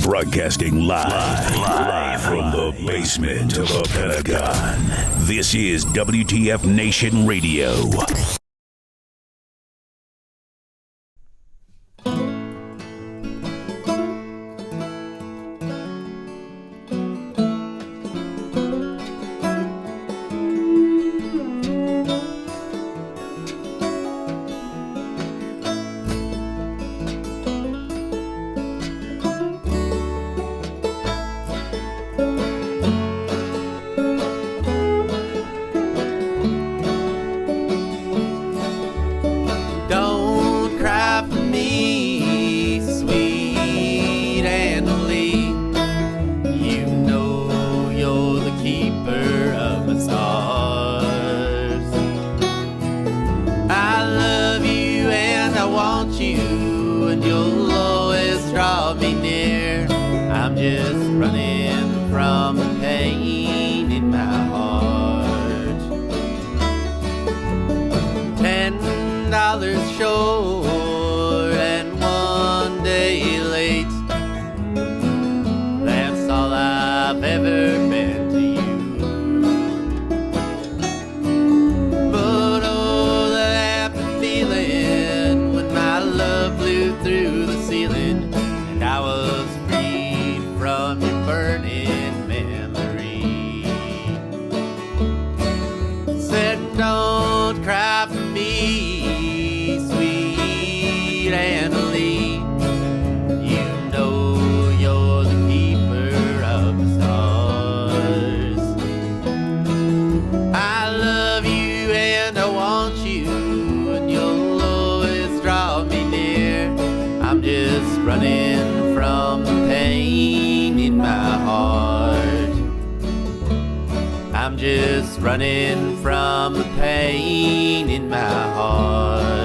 Broadcasting live from the basement of the Pentagon. This is W.T.F. Nation Radio. Just running from the pain in my heart.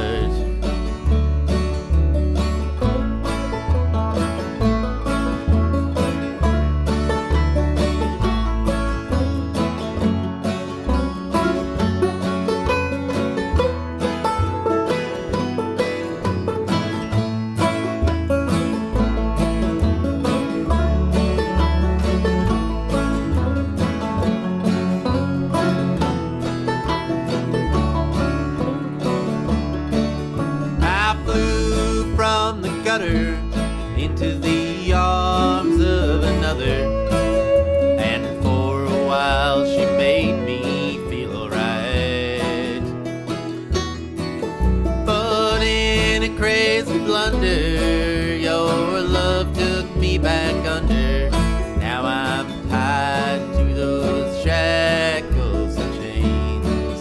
Into the arms of another, and for a while she made me feel alright. But in a crazy blunder, your love took me back under. Now I'm tied to those shackles and chains.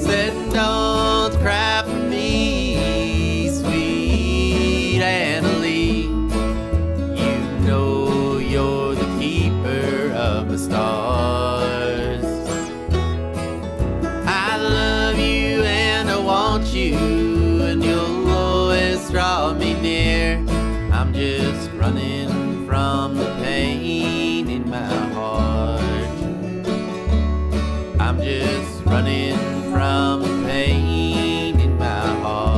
Said don't cry for me, stars. I love you and I want you, and you'll always draw me near. I'm just running from the pain in my heart. I'm just running from the pain in my heart.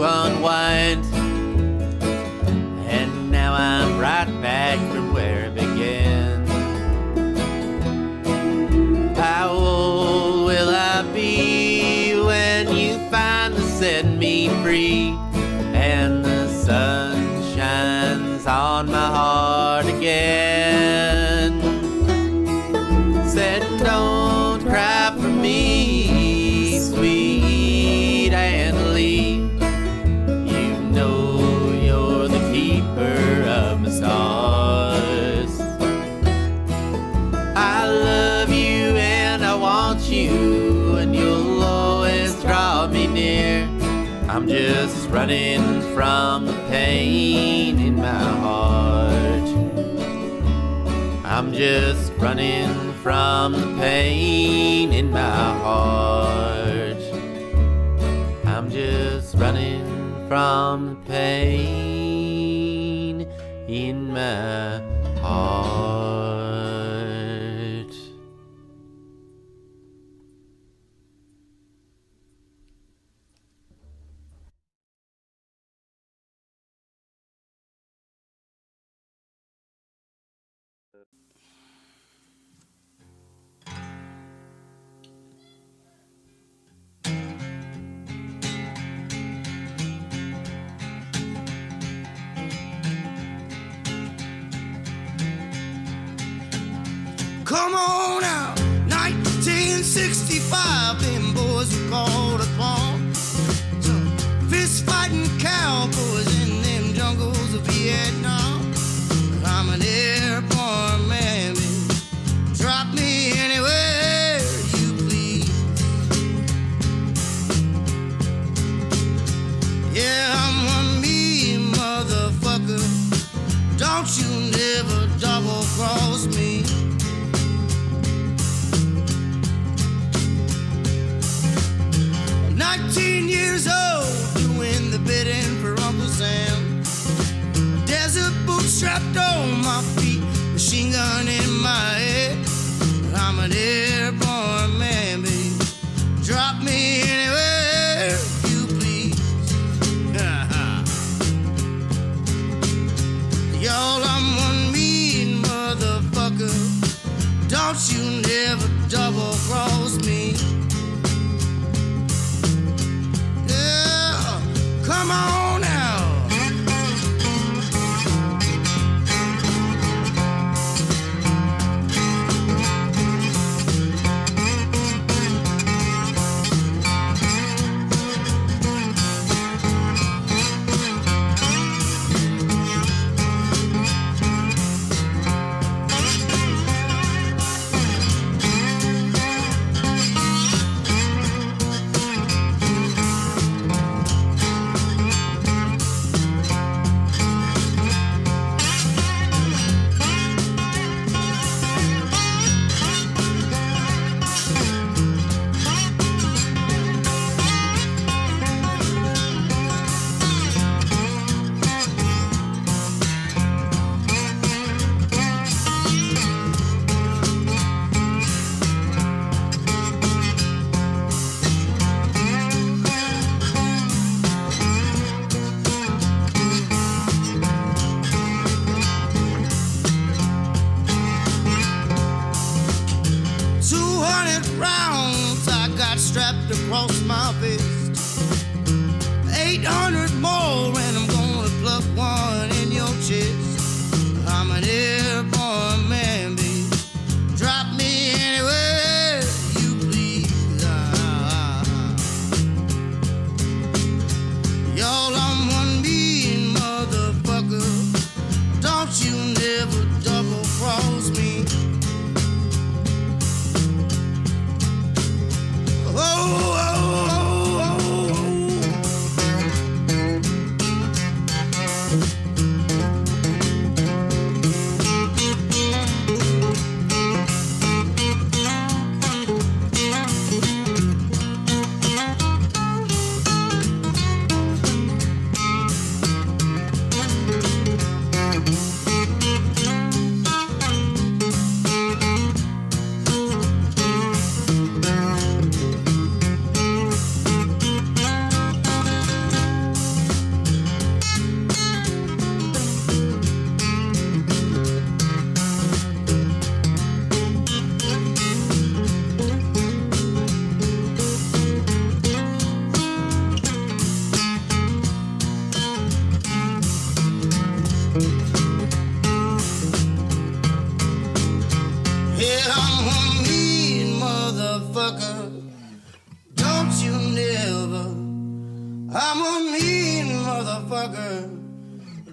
Unwind, and now I'm right back from where it began. How old will I be when you finally set me free, and the sun shines on my heart again? Said don't cry for me, sweet Anna Lee. Stars. I love you and I want you, and you'll always I'm just running from the pain in my heart. I'm just running from the pain in my heart. I'm just running from the pain in my heart. Come on out, 1965, them boys were called upon. Some fist-fighting cowboys in them jungles of Vietnam. I'm an airborne man, baby. Drop me anywhere you please. Yeah, I'm one mean motherfucker. Don't you never double-cross me. 19 years old, doing the bidding for Uncle Sam. Desert boots strapped on my feet, machine gun in my head. I'm an airborne man, baby. Drop me anywhere you please. Y'all, I'm one mean motherfucker. Don't you never double cross me. Come on now. Strapped across my fist, 800 more, and I'm gonna pluck one in your chest. I'm an airborne man, baby. Drop me anywhere you please. Y'all, I'm one mean motherfucker. Don't you never double cross me.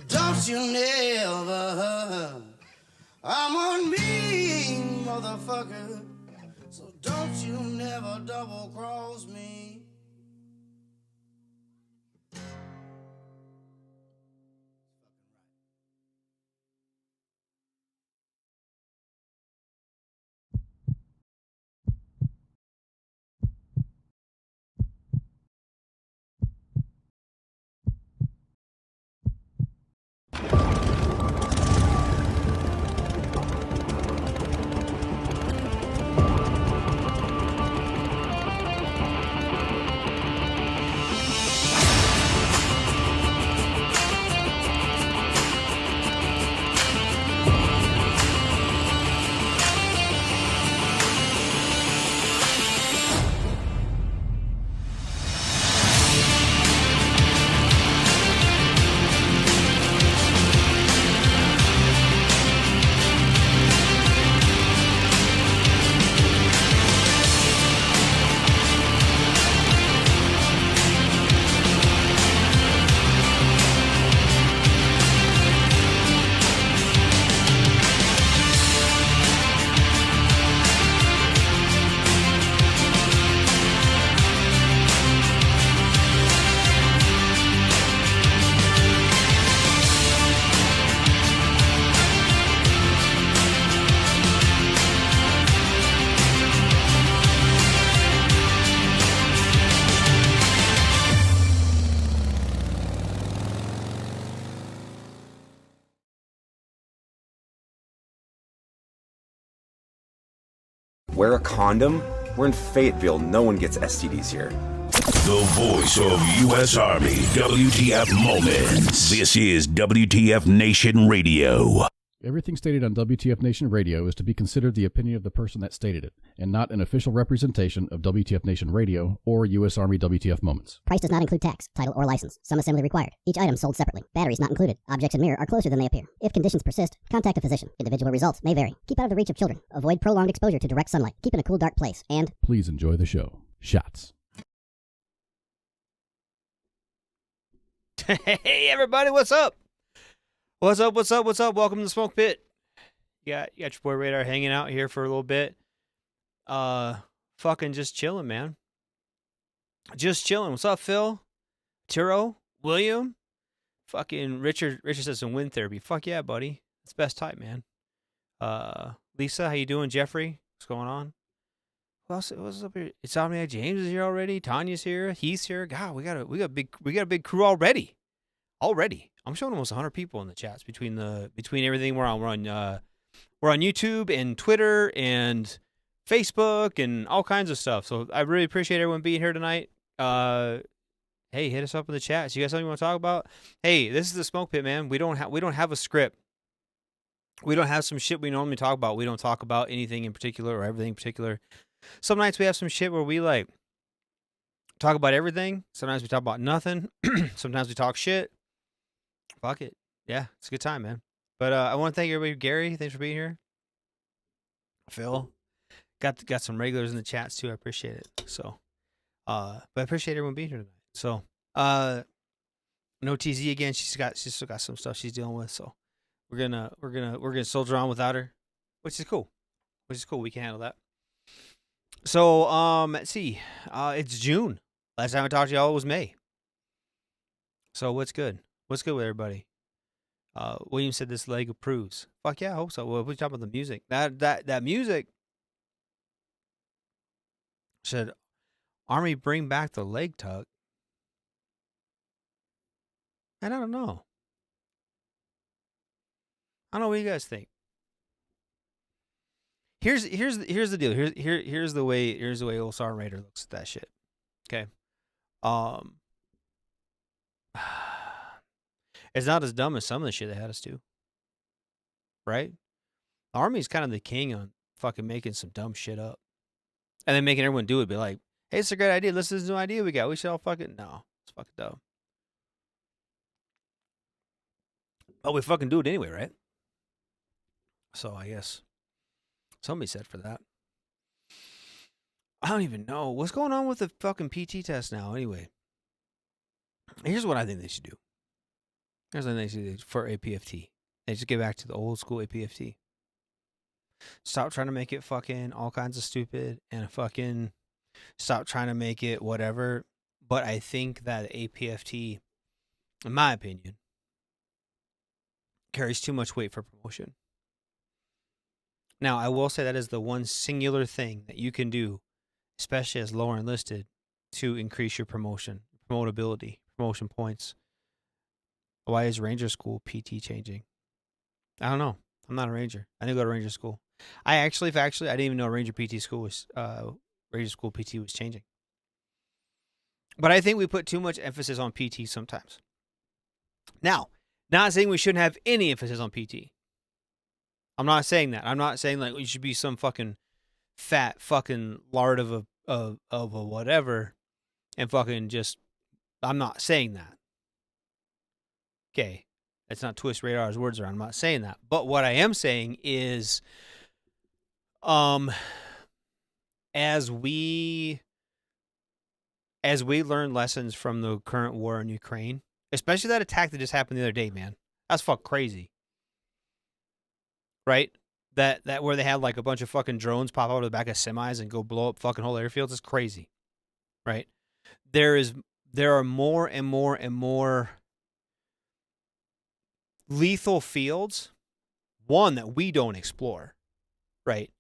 Don't you never. I'm a mean motherfucker, so don't you never double cross me. Wear a condom? We're in Fayetteville. No one gets STDs here. The voice of U.S. Army, WTF Moments. This is WTF Nation Radio. Everything stated on WTF Nation Radio is to be considered the opinion of the person that stated it, and not an official representation of WTF Nation Radio or U.S. Army WTF Moments. Price does not include tax, title, or license. Some assembly required. Each item sold separately. Batteries not included. Objects in mirror are closer than they appear. If conditions persist, contact a physician. Individual results may vary. Keep out of the reach of children. Avoid prolonged exposure to direct sunlight. Keep in a cool, dark place. And please enjoy the show. Shots. Hey, everybody, what's up? What's up? Welcome to the Smoke Pit. You got your boy Radar hanging out here for a little bit. Fucking just chilling, man. Just chilling. What's up, Phil? Turo? William? Fucking Richard says some wind therapy. Fuck yeah, buddy. It's best type, man. Lisa, how you doing? Jeffrey? What's going on? What's up here? It's Omniac James is here already. Tanya's here. He's here. God, we got a big crew already. I'm showing almost 100 people in the chats between everything we're on. We're on YouTube and Twitter and Facebook and all kinds of stuff. So I really appreciate everyone being here tonight. Hey, hit us up in the chat. So you got something you want to talk about? Hey, this is the Smoke Pit, man. We don't have a script. We don't have some shit we normally talk about. We don't talk about anything in particular or everything in particular. Some nights we have some shit where we like talk about everything. Sometimes we talk about nothing. Sometimes we talk shit. Fuck it. Yeah, it's a good time, man. But I want to thank everybody. Gary, thanks for being here. Phil, got some regulars in the chats too. I appreciate it. So, but I appreciate everyone being here tonight. So, no TZ again. She's still got some stuff she's dealing with. So, we're gonna soldier on without her, which is cool. We can handle that. So, let's see. It's June. Last time I talked to y'all was May. So what's good? What's good with everybody? William said this leg approves. Fuck yeah, I hope so. Well, we're talking about the music. That music said, Army bring back the leg tuck. And I don't know. I don't know what you guys think. Here's the deal. Here's the way old Sergeant Raider looks at that shit. Okay. It's not as dumb as some of the shit they had us do. Right? The Army's kind of the king on fucking making some dumb shit up. And then making everyone do it. Be like, hey, it's a great idea. Listen to this new idea we got. We should all fucking... No. It's fucking dumb. But we fucking do it anyway, right? So I guess somebody said for that. I don't even know. What's going on with the fucking PT test now anyway? Here's what I think they should do. Here's what I think they should do for APFT. They just get back to the old school APFT. Stop trying to make it fucking all kinds of stupid and fucking stop trying to make it whatever. But I think that APFT, in my opinion, carries too much weight for promotion. Now, I will say that is the one singular thing that you can do, especially as lower enlisted, to increase your promotability, promotion points. Why is Ranger School PT changing? I don't know. I'm not a Ranger. I didn't go to Ranger School. I didn't even know Ranger PT School was, Ranger School PT was changing. But I think we put too much emphasis on PT sometimes. Now, not saying we shouldn't have any emphasis on PT. I'm not saying that. I'm not saying like you should be some fucking fat fucking lard of a whatever and fucking just. I'm not saying that. Okay, let's not twist Radar's words around. I'm not saying that. But what I am saying is, as we learn lessons from the current war in Ukraine, especially that attack that just happened the other day, man, that's fucking crazy. Right? That where they had like a bunch of fucking drones pop out of the back of semis and go blow up fucking whole airfields is crazy. Right? There are more and more and more lethal fields, one that we don't explore. Right?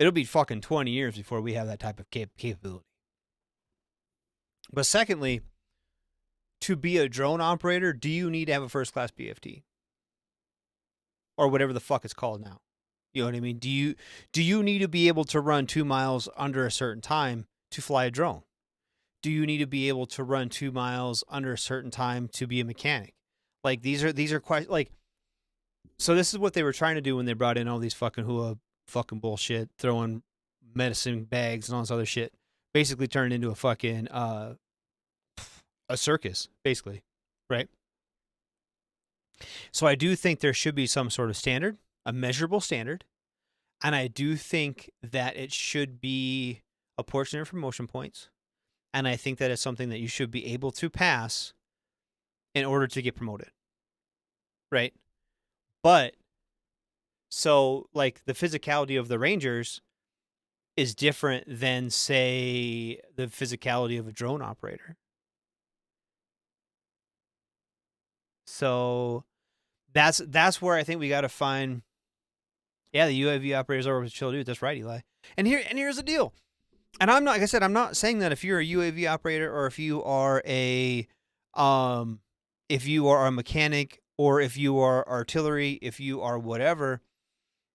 It'll be fucking 20 years before we have that type of capability. But secondly, to be a drone operator, do you need to have a first class BFT? Or whatever the fuck it's called now. You know what I mean? Do you need to be able to run 2 miles under a certain time to fly a drone? Do you need to be able to run 2 miles under a certain time to be a mechanic? Like these are questions. Like, so this is what they were trying to do when they brought in all these fucking hula fucking bullshit, throwing medicine bags and all this other shit. Basically turned into a fucking a circus, basically, right? So I do think there should be some sort of standard, a measurable standard, and I do think that it should be a portion for motion points, and I think that it's something that you should be able to pass in order to get promoted, right? But so like the physicality of the Rangers is different than, say, the physicality of a drone operator. So that's where I think we got to find. Yeah, the UAV operators are chill dudes. That's right, Eli. And here's the deal. And I'm not, like I said, I'm not saying that if you're a UAV operator or if you are a mechanic or if you are artillery, if you are whatever,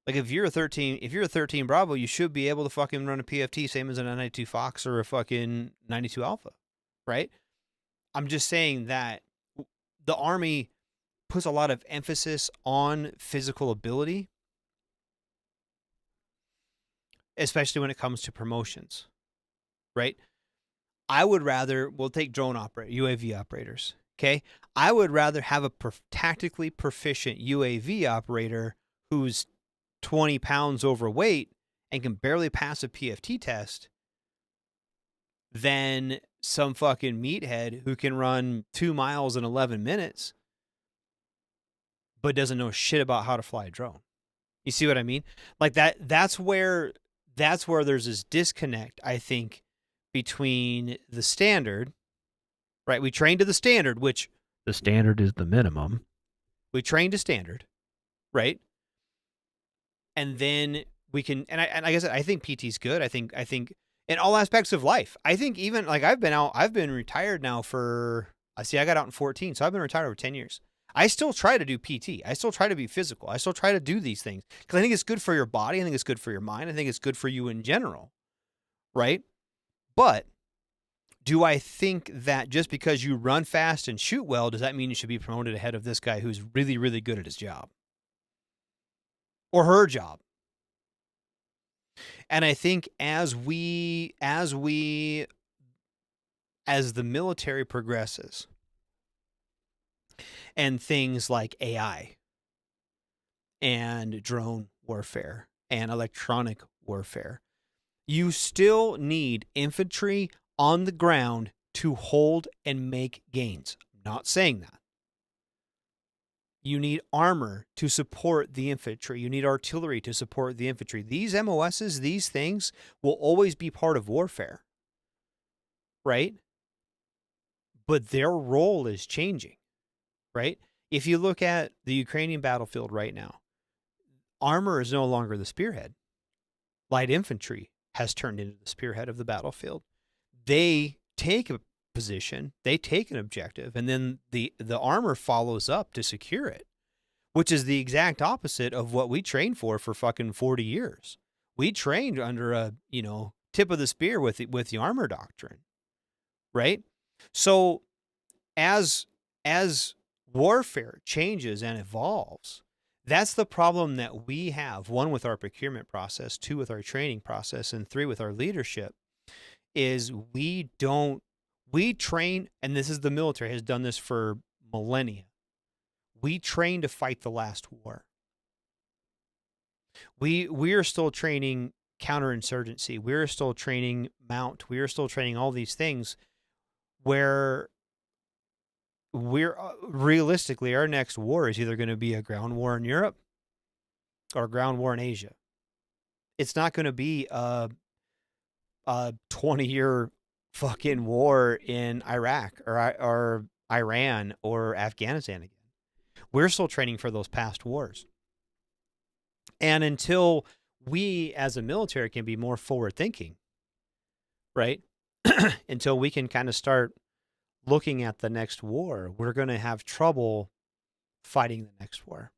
like if you're a 13 Bravo, you should be able to fucking run a PFT same as a 92 Fox or a fucking 92 Alpha, right? I'm just saying that the Army puts a lot of emphasis on physical ability, especially when it comes to promotions, right? I would rather, we'll take UAV operators, okay? I would rather have a tactically proficient UAV operator who's 20 pounds overweight and can barely pass a PFT test than some fucking meathead who can run 2 miles in 11 minutes but doesn't know shit about how to fly a drone. You see what I mean? Like that's where there's this disconnect, I think, between the standard, right? We train to the standard, which the standard is the minimum. We train to standard, right? And then we can, and like I said, I think PT's good. I think in all aspects of life. I think even like I've been retired now for, I got out in 14, so I've been retired over 10 years. I still try to do PT. I still try to be physical. I still try to do these things because I think it's good for your body. I think it's good for your mind. I think it's good for you in general, right? But do I think that just because you run fast and shoot well, does that mean you should be promoted ahead of this guy who's really, really good at his job or her job? And I think as the military progresses and things like AI and drone warfare and electronic warfare, you still need infantry on the ground to hold and make gains. I'm not saying that. You need armor to support the infantry. You need artillery to support the infantry. These MOSs, these things will always be part of warfare, right? But their role is changing, right? If you look at the Ukrainian battlefield right now, armor is no longer the spearhead. Light infantry has turned into the spearhead of the battlefield. They take a position, they take an objective, and then the armor follows up to secure it, which is the exact opposite of what we trained for fucking 40 years. We trained under a, tip of the spear with the armor doctrine, right? So as warfare changes and evolves, that's the problem that we have. 1, with our procurement process, 2, with our training process, and 3, with our leadership, is we train, and this is the military has done this for millennia. We train to fight the last war. We are still training counterinsurgency. We're still training mount. We are still training all these things where we're realistically, our next war is either going to be a ground war in Europe or a ground war in Asia. It's not going to be a 20-year fucking war in Iraq or Iran or Afghanistan again. We're still training for those past wars. And until we as a military can be more forward thinking, right? Until we can kind of start looking at the next war, we're going to have trouble fighting the next war.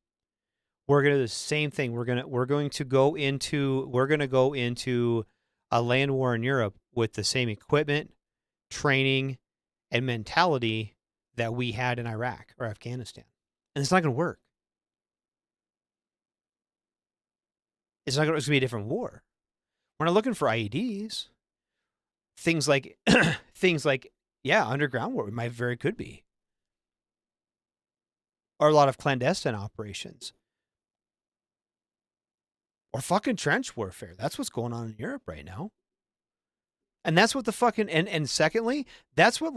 we're going to do the same thing. We're going to go into a land war in Europe with the same equipment, training, and mentality that we had in Iraq or Afghanistan. And it's not going to work. It's going to be a different war. We're not looking for IEDs. Things like, underground war, it might very could be. Or a lot of clandestine operations. Or fucking trench warfare. That's what's going on in Europe right now. And that's what the fucking, and secondly, that's what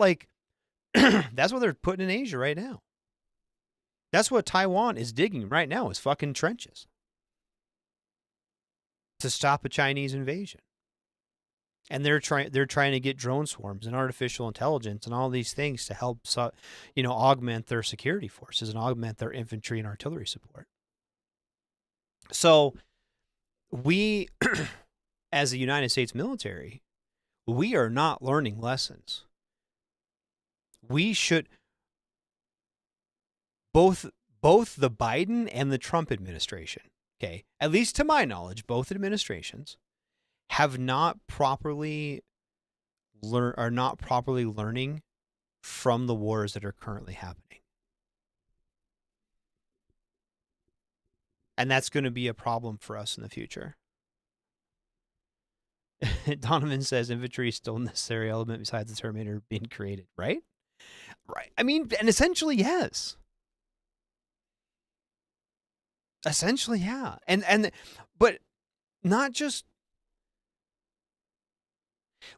that's what they're putting in Asia right now. That's what Taiwan is digging right now, is fucking trenches. To stop a Chinese invasion. And they're trying to get drone swarms and artificial intelligence and all these things to help, augment their security forces and augment their infantry and artillery support. So we, as the United States military, we are not learning lessons. We should, both the Biden and the Trump administration, okay, at least to my knowledge, both administrations have not properly learning from the wars that are currently happening. And that's going to be a problem for us in the future. Donovan says infantry is still a necessary element besides the Terminator being created, right? Right. I mean, and essentially, yes. Essentially, yeah. But not just,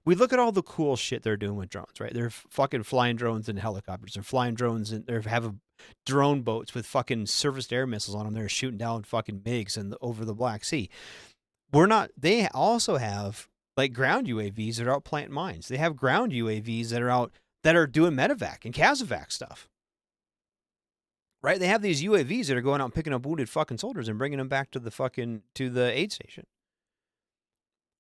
we look at all the cool shit they're doing with drones, right? They're fucking flying drones and helicopters. They're flying drones and they're having drone boats with fucking surface air missiles on them. They're shooting down fucking MiGs over the Black Sea. They also have like ground UAVs that are out planting mines. They have ground UAVs that are doing medevac and CASEVAC stuff. Right? They have these UAVs that are going out and picking up wounded fucking soldiers and bringing them back to the aid station.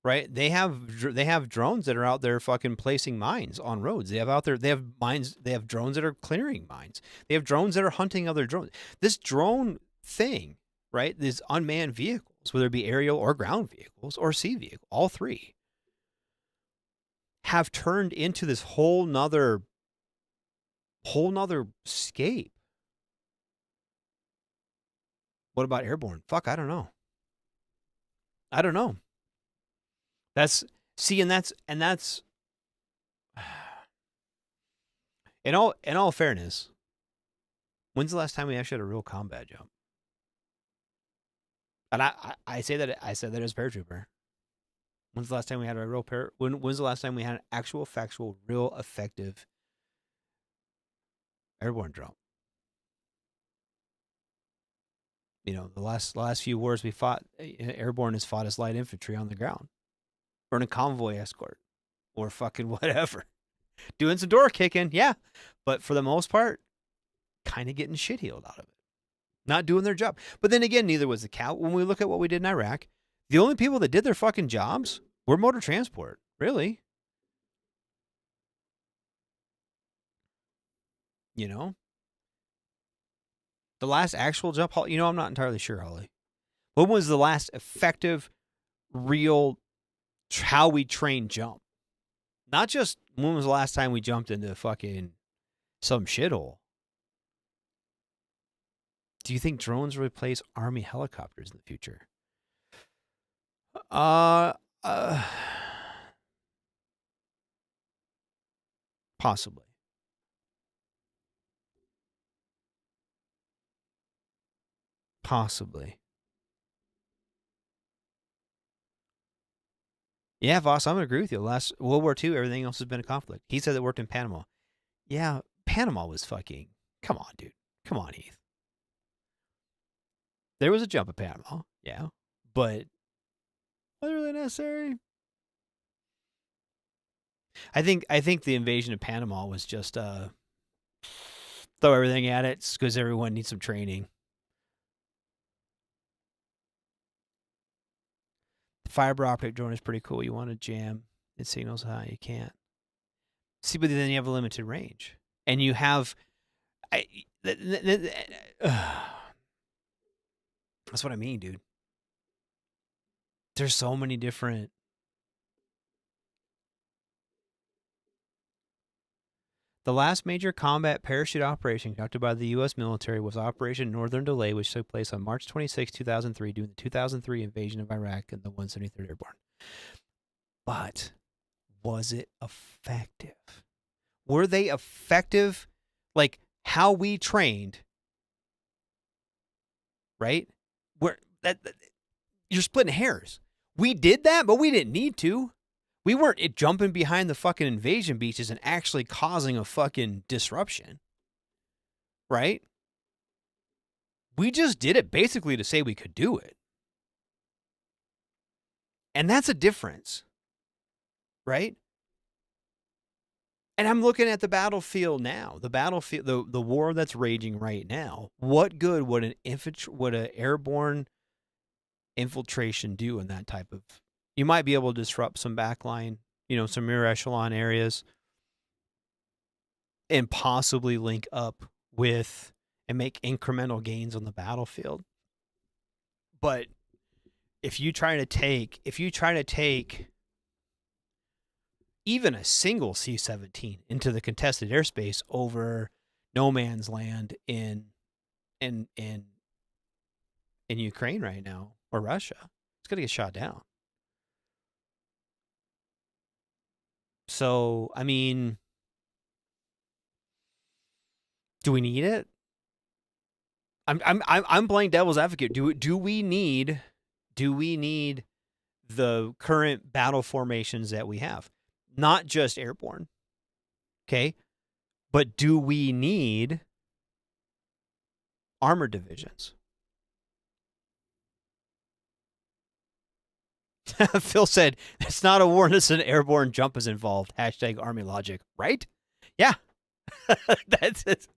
Right? They have drones that are out there fucking placing mines on roads. They have mines, they have drones that are clearing mines. They have drones that are hunting other drones. This drone thing, right? These unmanned vehicles, whether it be aerial or ground vehicles or sea vehicle, all three have turned into this whole nother scape. What about airborne? Fuck, I don't know. That's in all fairness, when's the last time we actually had a real combat jump? And I said that as a paratrooper. When's the last time we had a real when's the last time we had an actual factual real effective airborne jump? You know, the last few wars we fought, airborne has fought as light infantry on the ground. Or in a convoy escort. Or fucking whatever. Doing some door kicking, yeah. But for the most part, kind of getting shit healed out of it. Not doing their job. But then again, neither was the cow. When we look at what we did in Iraq, the only people that did their fucking jobs were motor transport. Really. You know? The last actual jump, I'm not entirely sure, Holly. When was the last effective, real, how we train jump? Not just when was the last time we jumped into fucking some shithole. Do you think drones will replace Army helicopters in the future? Possibly. Possibly. Yeah, Voss, I'm going to agree with you. Last World War II, everything else has been a conflict. He said it worked in Panama. Yeah, Panama was fucking... Come on, dude. Come on, Heath. There was a jump at Panama, yeah. But was it really necessary? I think the invasion of Panama was just throw everything at it because everyone needs some training. Fiber optic drone is pretty cool. You want to jam it signals high, you can't. See, but then you have a limited range, and you have. That's what I mean, dude. There's so many different. The last major combat parachute operation conducted by the U.S. military was Operation Northern Delay, which took place on March 26, 2003, during the 2003 invasion of Iraq and the 173rd Airborne. But was it effective? Were they effective? Like how we trained, right? You're splitting hairs. We did that, but we didn't need to. We weren't jumping behind the fucking invasion beaches and actually causing a fucking disruption. Right? We just did it basically to say we could do it. And that's a difference. Right? And I'm looking at the battlefield now. The battlefield, the war that's raging right now. What good would an airborne infiltration do in that type of? You might be able to disrupt some backline, some rear echelon areas, and possibly link up with and make incremental gains on the battlefield. But if you try to take even a single C-17 into the contested airspace over no man's land in Ukraine right now, or Russia, it's going to get shot down. So, I mean, do we need it? I'm playing devil's advocate. Do we need the current battle formations that we have? Not just airborne. Okay? But do we need armored divisions? Phil said, it's not a war unless an airborne jump is involved. # Army logic. Right? Yeah. That's it.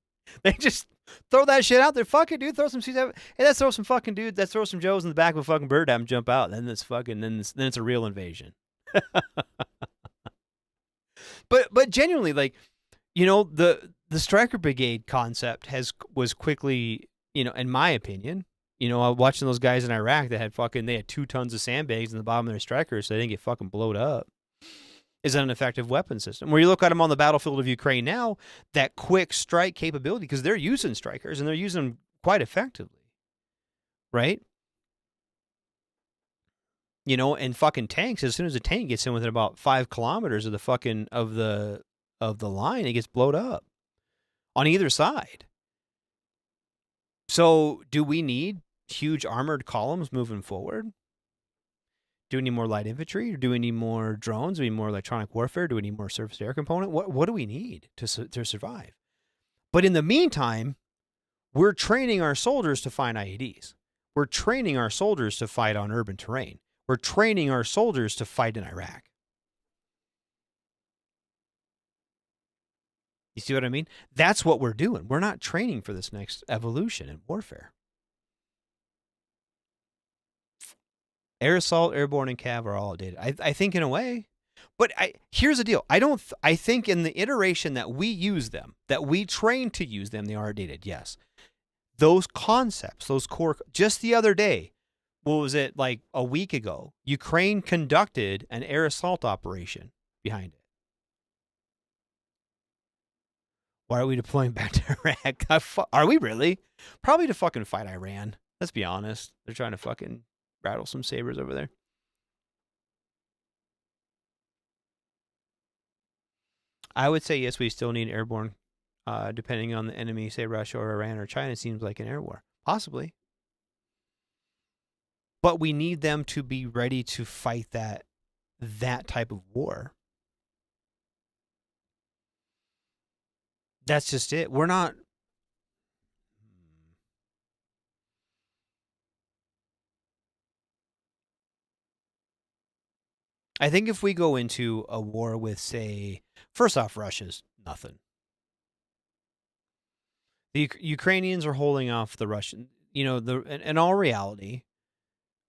They just throw that shit out there. Fuck it, dude. Throw some C7. Hey, let's throw some fucking dude. Let's throw some Joes in the back of a fucking bird, have them jump out. Then it's fucking, then it's a real invasion. But genuinely, like, the Stryker Brigade concept was quickly, in my opinion, watching those guys in Iraq that they had 2 tons of sandbags in the bottom of their Strykers so they didn't get fucking blowed up, is an effective weapon system. Where you look at them on the battlefield of Ukraine now, that quick strike capability, because they're using Strykers and they're using them quite effectively, right? And fucking tanks, as soon as a tank gets in within about 5 kilometers of the fucking of the line, it gets blowed up on either side. So, do we need huge armored columns moving forward? Do we need more light infantry? Or do we need more drones? Do we need more electronic warfare? Do we need more surface air component? What do we need to survive? But in the meantime, we're training our soldiers to find IEDs. We're training our soldiers to fight on urban terrain. We're training our soldiers to fight in Iraq. You see what I mean? That's what we're doing. We're not training for this next evolution in warfare. Air assault, airborne, and cav are all outdated. I think in a way. But here's the deal. I think in the iteration that we use them, that we train to use them, they are outdated, yes. Those concepts, those core, just the other day, what was it, like a week ago, Ukraine conducted an air assault operation behind it. Why are we deploying back to Iraq? Are we really? Probably to fucking fight Iran. Let's be honest. They're trying to fucking rattle some sabers over there. I would say yes, we still need airborne, depending on the enemy, say Russia or Iran or China. It seems like an air war. Possibly. But we need them to be ready to fight that type of war. That's just it. We're not. I think if we go into a war with, say, first off, Russia's nothing. The Ukrainians are holding off the Russian. In all reality,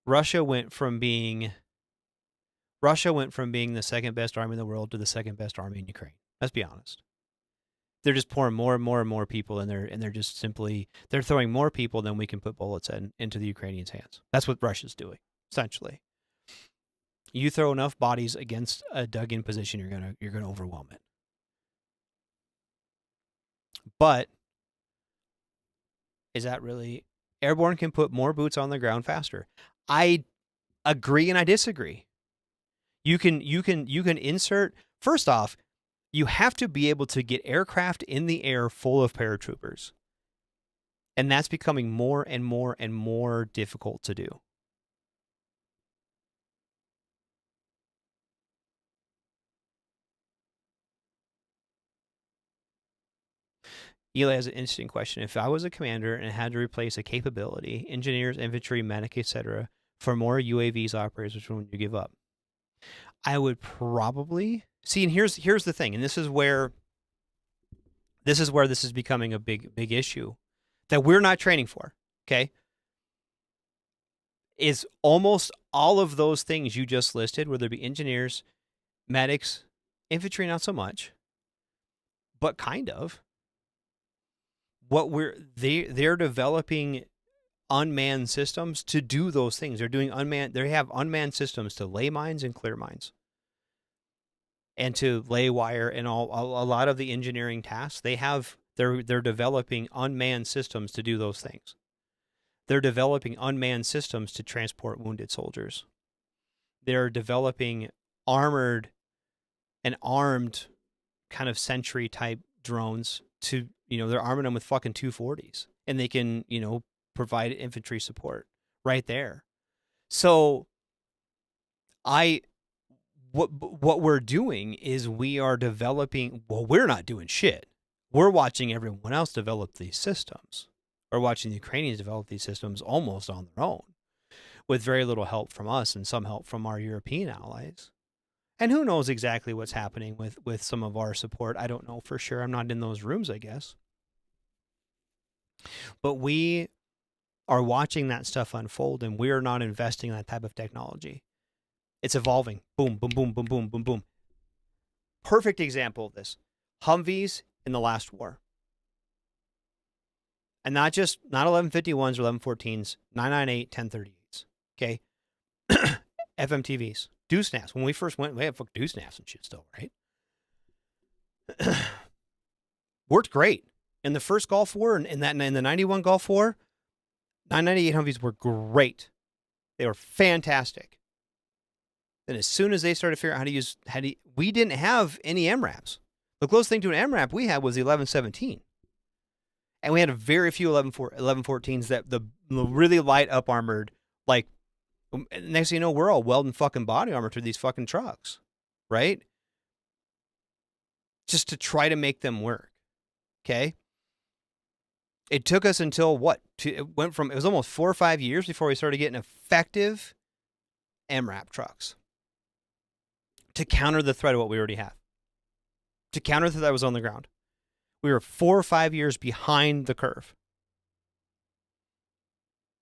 Russia went from being the second best army in the world to the second best army in Ukraine. Let's be honest. They're just pouring more and more and more people in there, and they're just simply they're throwing more people than we can put bullets into the Ukrainians' hands. That's what Russia's doing, essentially. You throw enough bodies against a dug-in position, you're gonna overwhelm it. But is that really airborne? Can put more boots on the ground faster. I agree and I disagree. You can insert. First off, you have to be able to get aircraft in the air full of paratroopers. And that's becoming more and more and more difficult to do. Eli has an interesting question. If I was a commander and had to replace a capability, engineers, infantry, medic, etc., for more UAVs operators, which one would you give up? I would probably see, and here's the thing, and this is where this is becoming a big issue that we're not training for. Okay, is almost all of those things you just listed, whether it be engineers, medics, infantry, not so much, but kind of. What they're developing unmanned systems to do those things. They're doing they have unmanned systems to lay mines and clear mines, and to lay wire and a lot of the engineering tasks. They're developing unmanned systems to do those things. They're developing unmanned systems to transport wounded soldiers. They're developing armored and armed kind of sentry type drones to, they're arming them with fucking 240s, and they can, provide infantry support right there. So what we're doing is we are developing, we're not doing shit. We're watching everyone else develop these systems. We're watching the Ukrainians develop these systems almost on their own, with very little help from us and some help from our European allies. And who knows exactly what's happening with some of our support. I don't know for sure. I'm not in those rooms, I guess. But we are watching that stuff unfold, and we are not investing in that type of technology. It's evolving. Boom, boom, boom, boom, boom, boom, boom. Perfect example of this. Humvees in the last war. And not 1151s or 1114s, 998, 1038s. Okay? FMTVs. Deuce snaps. When we first went, we had fucking deuce snaps and shit still, right? Worked great. In the first Gulf War and in the 91 Gulf War, 998 Humvees were great. They were fantastic. Then as soon as they started figuring out we didn't have any MRAPs. The closest thing to an MRAP we had was the 1117. And we had a very few 1114s that the really light up armored, like, next thing you know, we're all welding fucking body armor to these fucking trucks, right? Just to try to make them work. Okay? It took us until it was almost 4 or 5 years before we started getting effective MRAP trucks to counter the threat of what we already have. To counter the threat that was on the ground. We were 4 or 5 years behind the curve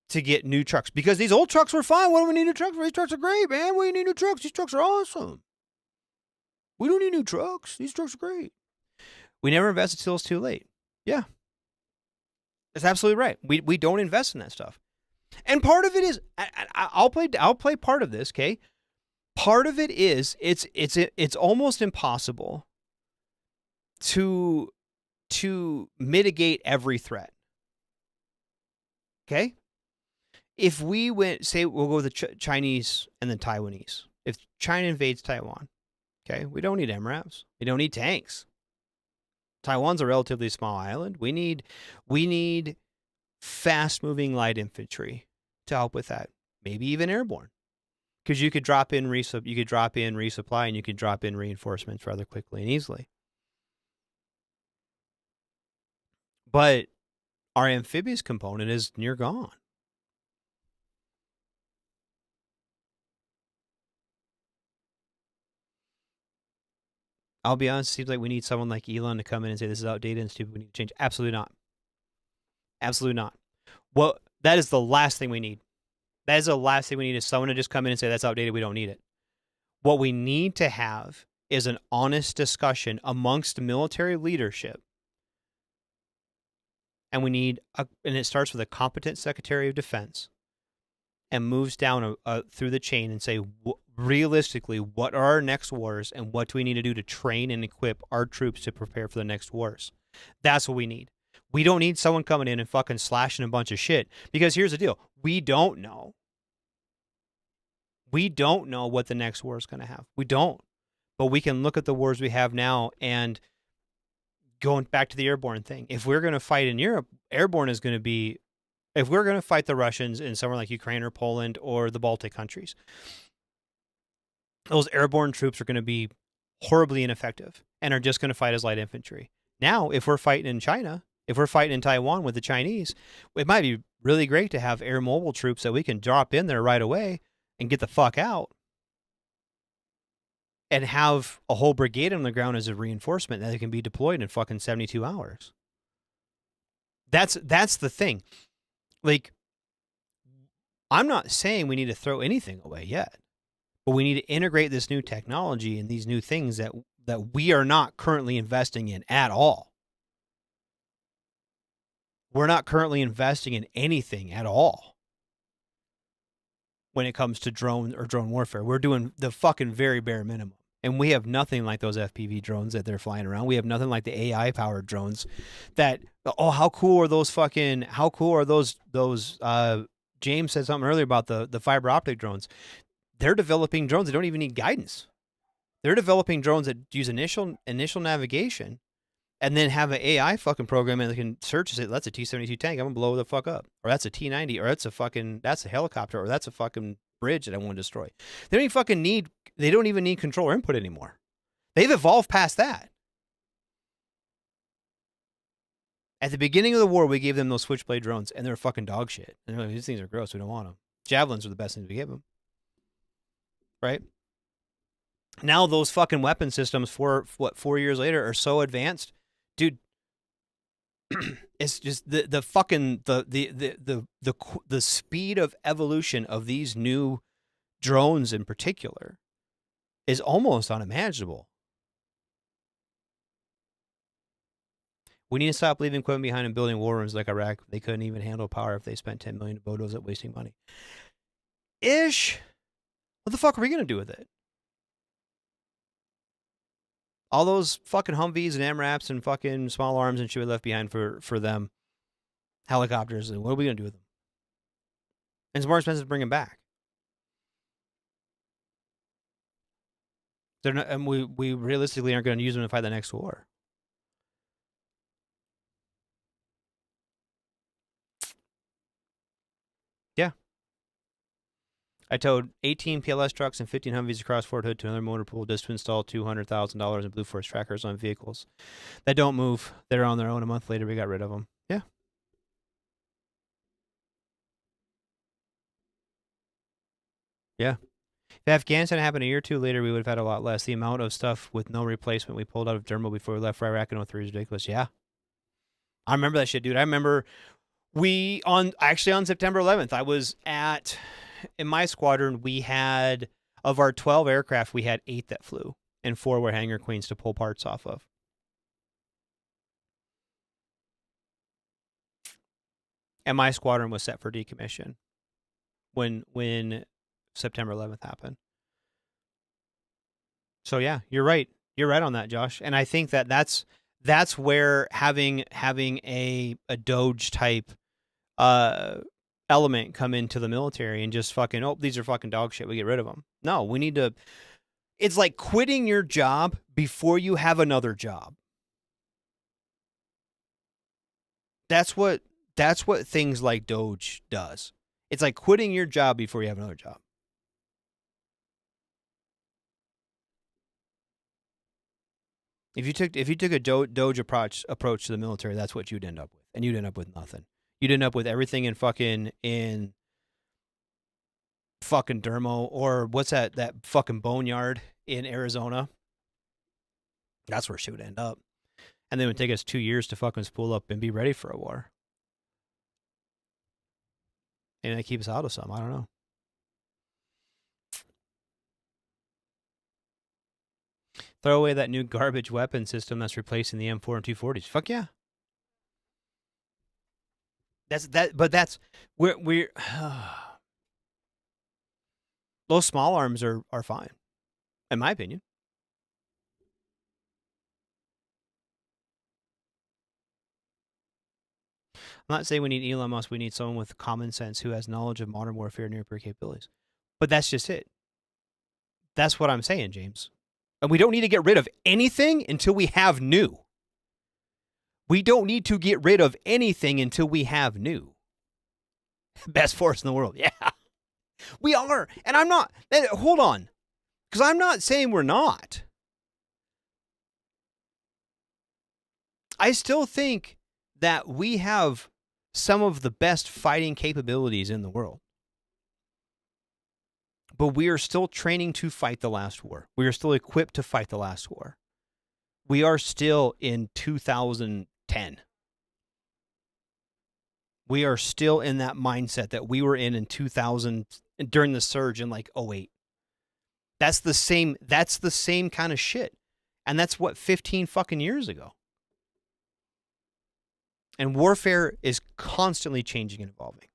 to get new trucks, because these old trucks were fine. What do we need new trucks for? These trucks are great, man. We need new trucks. These trucks are awesome. We don't need new trucks. These trucks are great. We never invested till it's too late. Yeah. That's absolutely right. We don't invest in that stuff. And part of it is, I'll play part of this, okay? Part of it is it's almost impossible to mitigate every threat. Okay? If we went, say we'll go with the Chinese and the Taiwanese. If China invades Taiwan, okay, we don't need MRAPs. We don't need tanks. Taiwan's a relatively small island. We need fast-moving light infantry to help with that. Maybe even airborne, because you could drop in resupply, and you could drop in reinforcements rather quickly and easily. But our amphibious component is near gone. I'll be honest, it seems like we need someone like Elon to come in and say this is outdated and stupid, we need to change. Absolutely not. Absolutely not. Well, that is the last thing we need. That is the last thing we need, is someone to just come in and say that's outdated, we don't need it. What we need to have is an honest discussion amongst military leadership and we need and it starts with a competent Secretary of Defense and moves down through the chain and say, realistically, what are our next wars and what do we need to do to train and equip our troops to prepare for the next wars? That's what we need. We don't need someone coming in and fucking slashing a bunch of shit, because here's the deal. We don't know. We don't know what the next war is going to have. We don't. But we can look at the wars we have now, and going back to the airborne thing, if we're going to fight in Europe, airborne is going to be, if we're going to fight the Russians in somewhere like Ukraine or Poland or the Baltic countries, those airborne troops are going to be horribly ineffective and are just going to fight as light infantry. Now, if we're fighting in China, if we're fighting in Taiwan with the Chinese, it might be really great to have air mobile troops that we can drop in there right away and get the fuck out, and have a whole brigade on the ground as a reinforcement that can be deployed in fucking 72 hours. That's the thing. Like, I'm not saying we need to throw anything away yet, but we need to integrate this new technology and these new things that we are not currently investing in at all. We're not currently investing in anything at all when it comes to drone or drone warfare. We're doing the fucking very bare minimum. And we have nothing like those FPV drones that they're flying around. We have nothing like the AI powered drones that, oh, how cool are those James said something earlier about the fiber optic drones. They're developing drones that don't even need guidance. They're developing drones that use initial navigation and then have an AI fucking program and they can search and say, that's a T-72 tank, I'm gonna blow the fuck up. Or that's a T-90, or that's a helicopter, or that's a fucking bridge that I want to destroy. They don't even need controller input anymore. They've evolved past that. At the beginning of the war, we gave them those Switchblade drones, and they're fucking dog shit. And they're like, these things are gross, we don't want them. Javelins are the best things we give them. Right? Now those fucking weapon systems, 4 years later, are so advanced. Dude, it's just the speed of evolution of these new drones in particular is almost unimaginable. We need to stop leaving equipment behind and building war rooms like Iraq. They couldn't even handle power if they spent $10 million to Bodos at wasting money. Ish. What the fuck are we going to do with it? All those fucking Humvees and MRAPs and fucking small arms and shit we left behind for them. Helicopters. And what are we going to do with them? And it's more expensive to bring them back. They're not, and we realistically aren't going to use them to fight the next war. Yeah. I towed 18 PLS trucks and 15 Humvees across Fort Hood to another motor pool just to install $200,000 in Blue Force trackers on vehicles that don't move. They're on their own. A month later, we got rid of them. Yeah. Yeah. If Afghanistan happened a year or two later, we would have had a lot less. The amount of stuff with no replacement we pulled out of Dermo before we left for Iraq in 2003 is ridiculous. Yeah. I remember that shit, dude. I remember on September 11th, I was in my squadron, we had, of our 12 aircraft, we had 8 that flew, and 4 were Hangar Queens to pull parts off of. And my squadron was set for decommission when September 11th happened. So yeah, you're right. You're right on that, Josh. And I think that's where having a Doge type element come into the military and just fucking, oh, these are fucking dog shit, we get rid of them. No, we need to. It's like quitting your job before you have another job. That's what things like Doge does. It's like quitting your job before you have another job. If you took a Doge approach to the military, that's what you'd end up with, and you'd end up with nothing. You'd end up with everything in fucking Dermo, or what's that fucking boneyard in Arizona. That's where shit would end up. And then it would take us 2 years to fucking spool up and be ready for a war. And that keeps us out of some. I don't know. Throw away that new garbage weapon system that's replacing the M4 and 240s. Fuck yeah. But we're those small arms are fine, in my opinion. I'm not saying we need Elon Musk. We need someone with common sense who has knowledge of modern warfare and near-peer capabilities. But that's just it. That's what I'm saying, James. And we don't need to get rid of anything until we have new. We don't need to get rid of anything until we have new. Best force in the world. Yeah. We are. And I'm not. Hold on. Because I'm not saying we're not. I still think that we have some of the best fighting capabilities in the world. But we are still training to fight the last war. We are still equipped to fight the last war. We are still in 2010. We are still in that mindset that we were in 2000 during the surge in like 08. That's the same kind of shit. And that's what 15 fucking years ago. And warfare is constantly changing and evolving.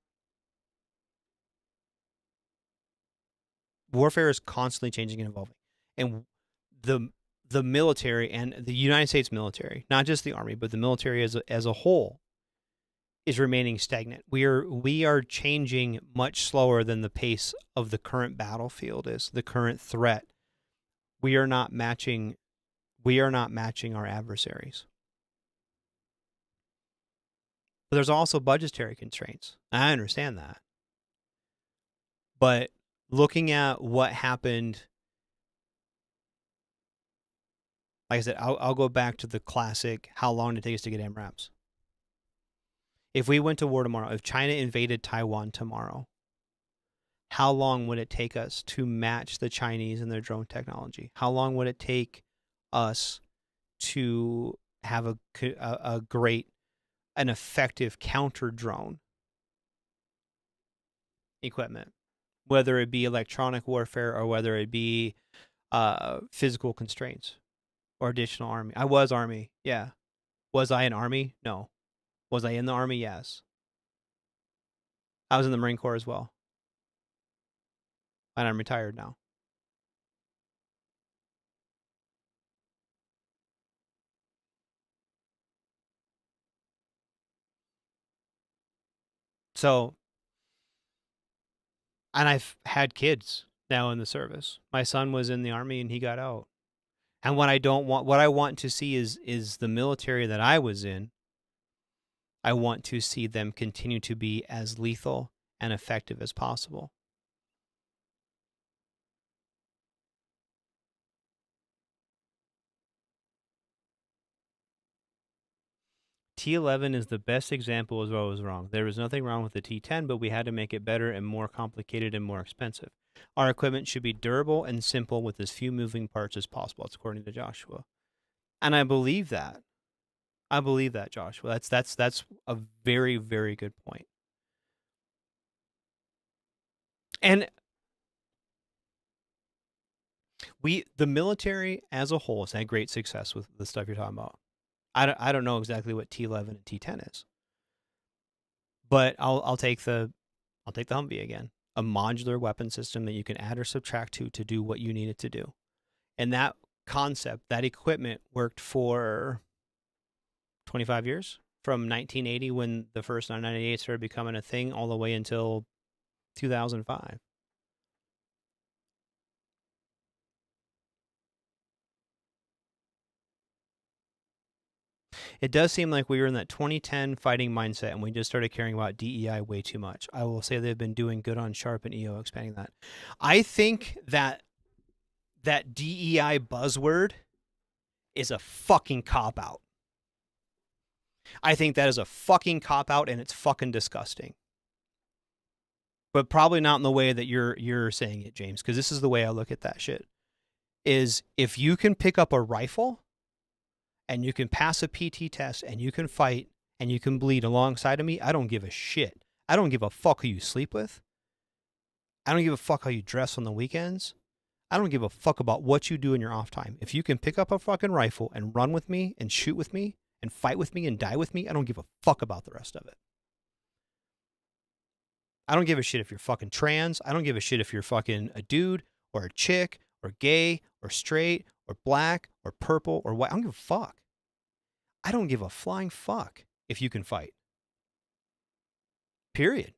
Warfare is constantly changing and evolving. And the military and the United States military, not just the Army, but the military as a whole, is remaining stagnant. We are changing much slower than the pace of the current battlefield is, the current threat. We are not matching our adversaries. But there's also budgetary constraints. I understand that. But looking at what happened, like I said, I'll go back to the classic, how long did it take us to get MRAPs? If we went to war tomorrow, if China invaded Taiwan tomorrow, how long would it take us to match the Chinese in their drone technology? How long would it take us to have a great, an effective counter drone equipment? Whether it be electronic warfare or whether it be physical constraints or additional Army. I was Army, yeah. Was I an Army? No. Was I in the Army? Yes. I was in the Marine Corps as well. And I'm retired now. So, and I've had kids now in the service. My son was in the Army and he got out. And what I want to see is the military that I was in. I want to see them continue to be as lethal and effective as possible. T11 is the best example as well. I was wrong. There was nothing wrong with the T10, but we had to make it better and more complicated and more expensive. Our equipment should be durable and simple with as few moving parts as possible. That's according to Joshua. And I believe that. I believe that, Joshua. That's a very, very good point. And the military as a whole has had great success with the stuff you're talking about. I don't know exactly what T11 and T10 is, but I'll take the Humvee again, a modular weapon system that you can add or subtract to do what you need it to do, and that concept, that equipment worked for 25 years, from 1980 when the first 998 started becoming a thing, all the way until 2005. It does seem like we were in that 2010 fighting mindset and we just started caring about DEI way too much. I will say they've been doing good on Sharp and EO expanding that. I think that DEI buzzword is a fucking cop-out. I think that is a fucking cop-out and it's fucking disgusting. But probably not in the way that you're saying it, James, because this is the way I look at that shit. Is if you can pick up a rifle and you can pass a PT test, and you can fight, and you can bleed alongside of me, I don't give a shit. I don't give a fuck who you sleep with. I don't give a fuck how you dress on the weekends. I don't give a fuck about what you do in your off time. If you can pick up a fucking rifle and run with me, and shoot with me, and fight with me, and die with me, I don't give a fuck about the rest of it. I don't give a shit if you're fucking trans. I don't give a shit if you're fucking a dude or a chick or gay or straight or black or purple or white. I don't give a fuck. I don't give a flying fuck if you can fight. Period.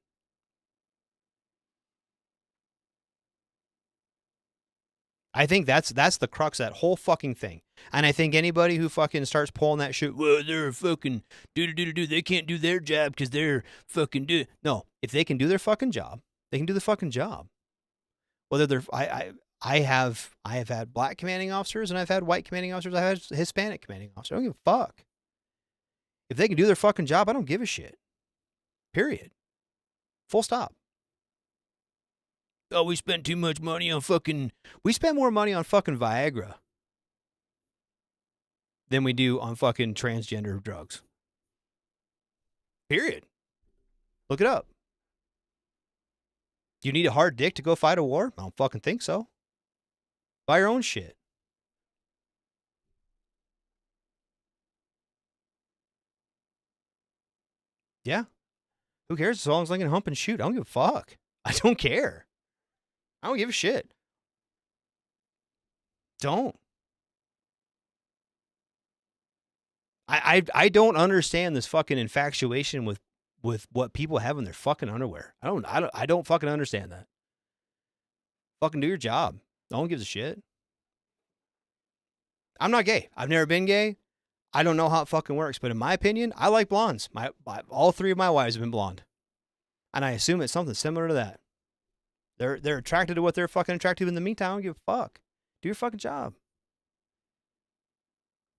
I think that's the crux of that whole fucking thing. And I think anybody who fucking starts pulling that shit, well, they're fucking do, they can't do their job because they're fucking do. No, if they can do their fucking job, they can do the fucking job. Whether they're, I have had black commanding officers and I've had white commanding officers. I've had Hispanic commanding officers. I don't give a fuck. If they can do their fucking job, I don't give a shit. Period. Full stop. Oh, we spent too much money on fucking... We spend more money on fucking Viagra than we do on fucking transgender drugs. Period. Look it up. You need a hard dick to go fight a war? I don't fucking think so. Buy your own shit. Yeah. Who cares as long as I can hump and shoot? I don't give a fuck. I don't care. I don't give a shit. Don't. I don't understand this fucking infatuation with what people have in their fucking underwear. I don't fucking understand that. Fucking do your job. No one gives a shit. I'm not gay. I've never been gay. I don't know how it fucking works, but in my opinion, I like blondes. All three of my wives have been blonde. And I assume it's something similar to that. They're attracted to what they're fucking attracted to in the meantime. I don't give a fuck. Do your fucking job.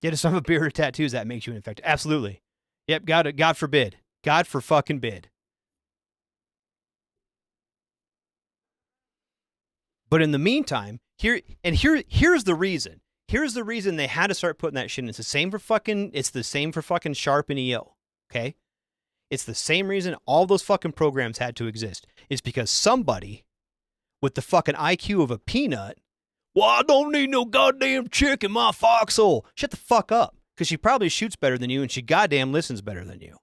Get some of a beard or tattoos, that makes you an infected. Absolutely. Yep, God forbid. God for fucking bid. But in the meantime, here's the reason. Here's the reason they had to start putting that shit in. It's the same for fucking Sharp and EO. Okay? It's the same reason all those fucking programs had to exist. It's because somebody with the fucking IQ of a peanut, well, I don't need no goddamn chick in my foxhole. Shut the fuck up. Because she probably shoots better than you and she goddamn listens better than you.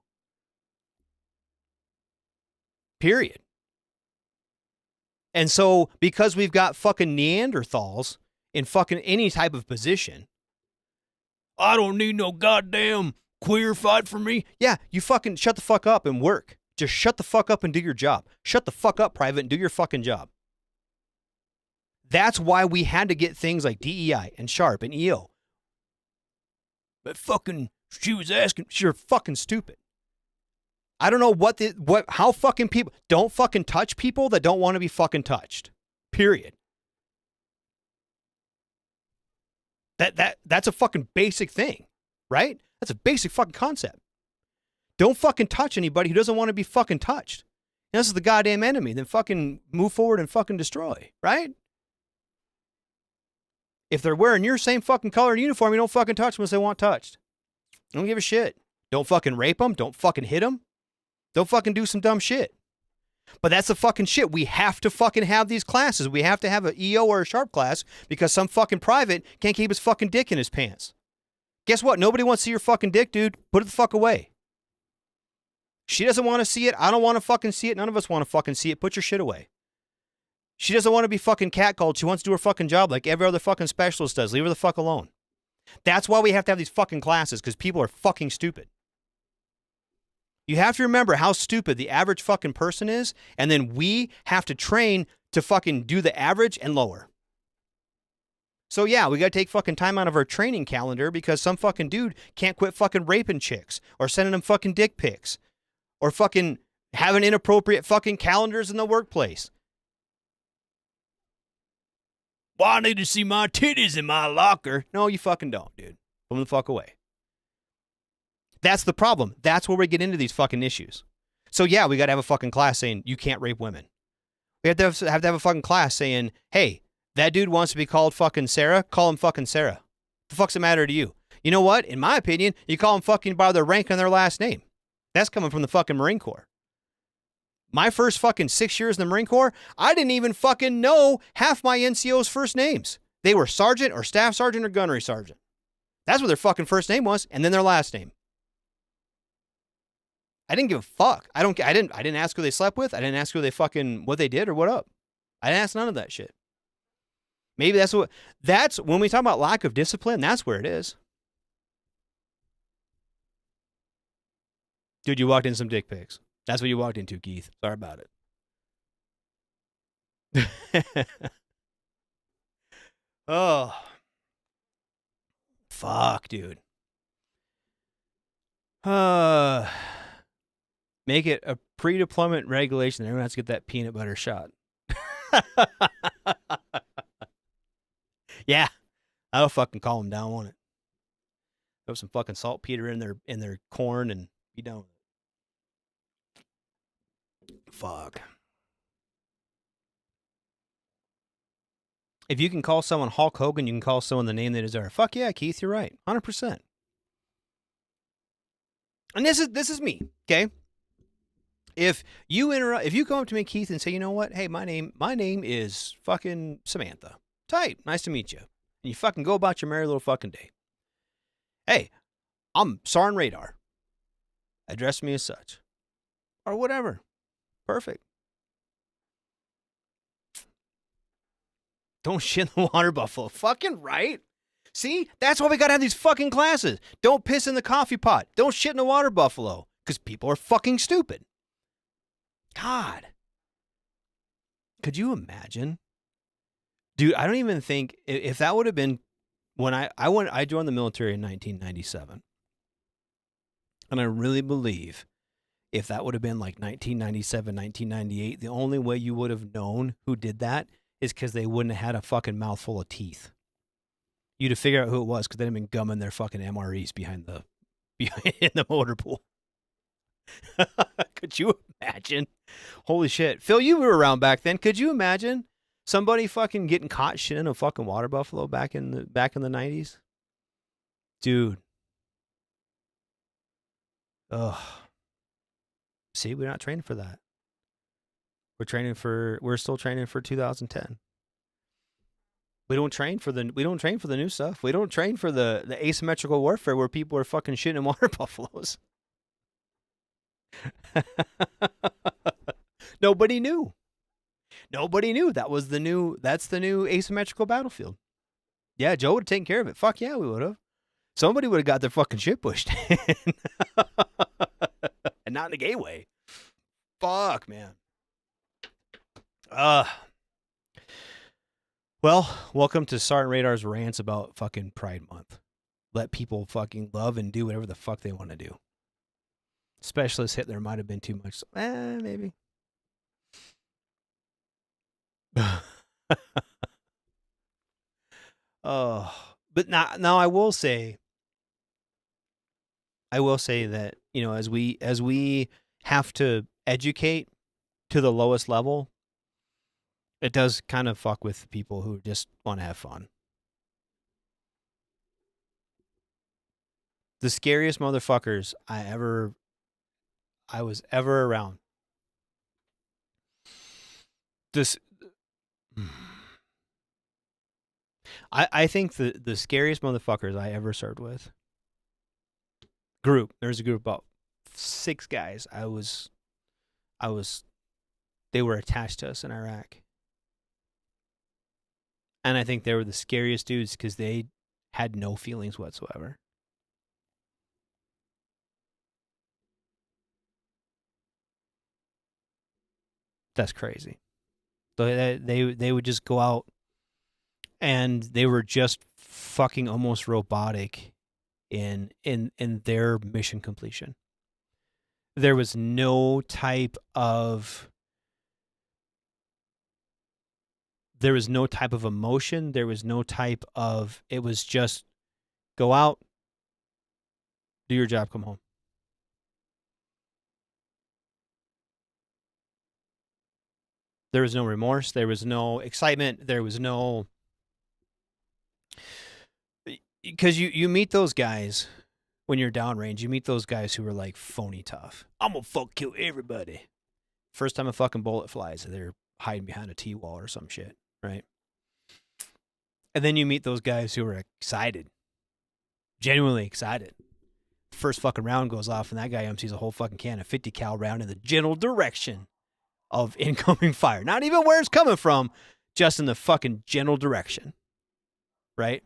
Period. And so, because we've got fucking Neanderthals in fucking any type of position, I don't need no goddamn queer fight for me. Yeah, you fucking shut the fuck up and work. Just shut the fuck up and do your job. Shut the fuck up, Private, and do your fucking job. That's why we had to get things like DEI and Sharp and EO. But fucking, she was asking, you're fucking stupid. I don't know how fucking people, don't fucking touch people that don't want to be fucking touched. Period. That's a fucking basic thing, right? That's a basic fucking concept. Don't fucking touch anybody who doesn't want to be fucking touched. And this is the goddamn enemy. Then fucking move forward and fucking destroy, right? If they're wearing your same fucking color and uniform, you don't fucking touch them unless they want touched. I don't give a shit. Don't fucking rape them. Don't fucking hit them. Don't fucking do some dumb shit. But that's the fucking shit. We have to fucking have these classes. We have to have an EO or a Sharp class because some fucking private can't keep his fucking dick in his pants. Guess what? Nobody wants to see your fucking dick, dude. Put it the fuck away. She doesn't want to see it. I don't want to fucking see it. None of us want to fucking see it. Put your shit away. She doesn't want to be fucking catcalled. She wants to do her fucking job like every other fucking specialist does. Leave her the fuck alone. That's why we have to have these fucking classes, because people are fucking stupid. You have to remember how stupid the average fucking person is, and then we have to train to fucking do the average and lower. So yeah, we got to take fucking time out of our training calendar because some fucking dude can't quit fucking raping chicks or sending them fucking dick pics or fucking having inappropriate fucking calendars in the workplace. Well, I need to see my titties in my locker. No, you fucking don't, dude. Put them the fuck away. That's the problem. That's where we get into these fucking issues. So yeah, we got to have a fucking class saying you can't rape women. We have to have a fucking class saying, hey, that dude wants to be called fucking Sarah. Call him fucking Sarah. The fuck's the matter to you? You know what? In my opinion, you call them fucking by their rank and their last name. That's coming from the fucking Marine Corps. My first fucking 6 years in the Marine Corps, I didn't even fucking know half my NCO's first names. They were sergeant or staff sergeant or gunnery sergeant. That's what their fucking first name was, and then their last name. I didn't give a fuck. I didn't ask who they slept with. I didn't ask who they fucking, what they did or what up. I didn't ask none of that shit. Maybe that's when we talk about lack of discipline, that's where it is. Dude, you walked in some dick pics. That's what you walked into, Keith. Sorry about it. Oh. Fuck, dude. Make it a pre-deployment regulation. Everyone has to get that peanut butter shot. Yeah. I'll fucking calm them down, won't it? Throw some fucking saltpeter in their corn and be done with it. Fuck. If you can call someone Hulk Hogan, you can call someone the name they deserve. Fuck yeah, Keith, you're right. 100%. And this is me, okay? If you come up to me, Keith, and say, you know what? Hey, my name is fucking Samantha. Tight. Nice to meet you. And you fucking go about your merry little fucking day. Hey, I'm Sarn Radar. Address me as such. Or whatever. Perfect. Don't shit in the water buffalo. Fucking right. See? That's why we gotta have these fucking classes. Don't piss in the coffee pot. Don't shit in the water buffalo. Because people are fucking stupid. God. Could you imagine? Dude, I don't even think, if that would have been when I joined the military in 1997. And I really believe if that would have been like 1997, 1998, the only way you would have known who did that is because they wouldn't have had a fucking mouthful of teeth. You'd have figured out who it was because they'd have been gumming their fucking MREs behind the motor pool. Could you imagine? Holy shit. Phil, you were around back then. Could you imagine somebody fucking getting caught shitting a fucking water buffalo back in the 90s? Dude. Ugh. See, we're not training for that. We're still training for 2010. We don't train for the new stuff. We don't train for the asymmetrical warfare where people are fucking shitting in water buffaloes. Nobody knew. That's the new asymmetrical battlefield. Yeah, Joe would have taken care of it. Fuck yeah, we would have. Somebody would have got their fucking shit pushed in. And not in a gay way. Fuck, man. Well, welcome to Sergeant Radar's rants about fucking Pride Month. Let people fucking love and do whatever the fuck they want to do. Specialist Hitler might have been too much. Maybe. But now I will say that, you know, as we have to educate to the lowest level, it does kind of fuck with people who just want to have fun. The scariest motherfuckers I was ever around. I think the scariest motherfuckers I ever served with. There's a group about 6 guys. They were attached to us in Iraq. And I think they were the scariest dudes because they had no feelings whatsoever. That's crazy. So they would just go out and they were just fucking almost robotic in their mission completion. There was no type of emotion. There was no type of, it was just go out, do your job, come home. There was no remorse. There was no excitement. There was no, because you meet those guys when you're downrange. You meet those guys who are like phony tough. I'm gonna fuck kill everybody. First time a fucking bullet flies, they're hiding behind a T-wall or some shit, right? And then you meet those guys who are excited, genuinely excited. first fucking round goes off, and that guy empties a whole fucking can of 50 cal round in the general direction of incoming fire. Not even where it's coming from, just in the fucking general direction. Right?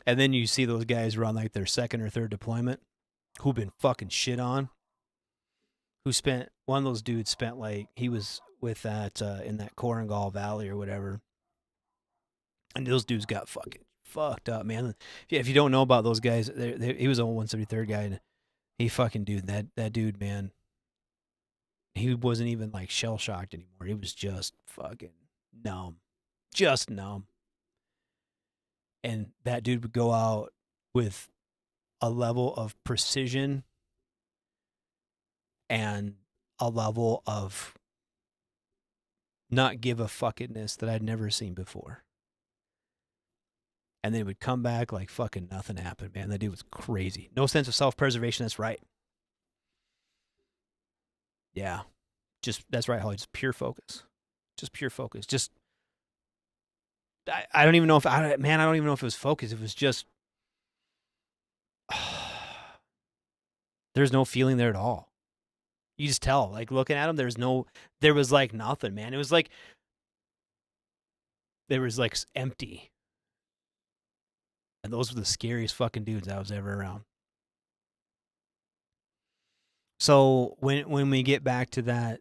And then you see those guys who are on like their second or third deployment who've been fucking shit on. One of those dudes spent like, he was with that, in that Korengal Valley or whatever. And those dudes got fucking fucked up, man. If you don't know about those guys, he was a 173rd guy. And he fucking, dude, that dude, man, he wasn't even like shell shocked anymore. He was just fucking numb. Just numb. And that dude would go out with a level of precision and a level of not give a fuckingness that I'd never seen before. And then he would come back like fucking nothing happened, man. That dude was crazy. No sense of self-preservation. That's right. Yeah. That's right, Holly. Just pure focus. Just pure focus. Just, I don't even know if, I don't even know if it was focus. It was just, there's no feeling there at all. You just tell, like looking at him, there was like nothing, man. It was like, there was like empty. And those were the scariest fucking dudes I was ever around. So when we get back to that,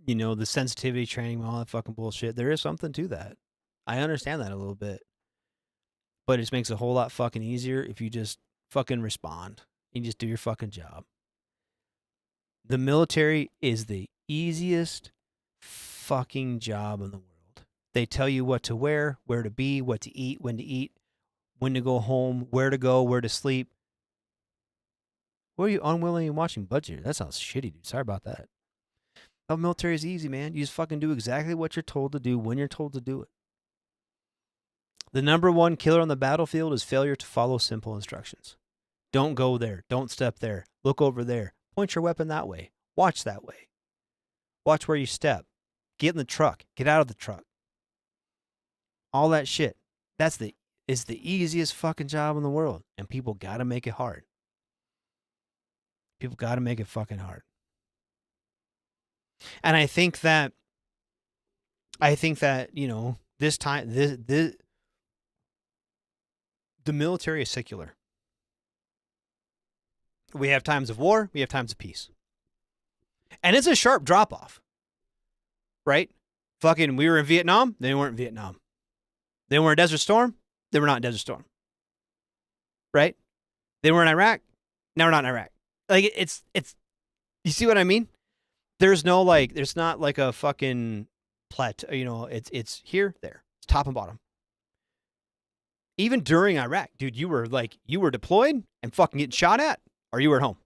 you know, the sensitivity training and all that fucking bullshit, there is something to that. I understand that a little bit. But it just makes it a whole lot fucking easier if you just fucking respond. You just do your fucking job. The military is the easiest fucking job in the world. They tell you what to wear, where to be, what to eat, when to go home, where to go, where to sleep. What are you unwilling and watching budget? That sounds shitty, dude. Sorry about that. The military is easy, man. You just fucking do exactly what you're told to do when you're told to do it. The number one killer on the battlefield is failure to follow simple instructions. Don't go there. Don't step there. Look over there. Point your weapon that way. Watch that way. Watch where you step. Get in the truck. Get out of the truck. All that shit. It's the easiest fucking job in the world. And people got to make it hard. People got to make it fucking hard. And I think that, you know, this time, the military is secular. We have times of war, we have times of peace. And it's a sharp drop off. Right? Fucking, we were in Vietnam, they weren't in Vietnam. They were in Desert Storm, they were not in Desert Storm. Right? They were in Iraq, now we're not in Iraq. Like, it's, you see what I mean? There's no, like, there's not like a fucking plateau, you know, it's here, there. It's top and bottom. Even during Iraq, dude, you were deployed and fucking getting shot at, or you were at home.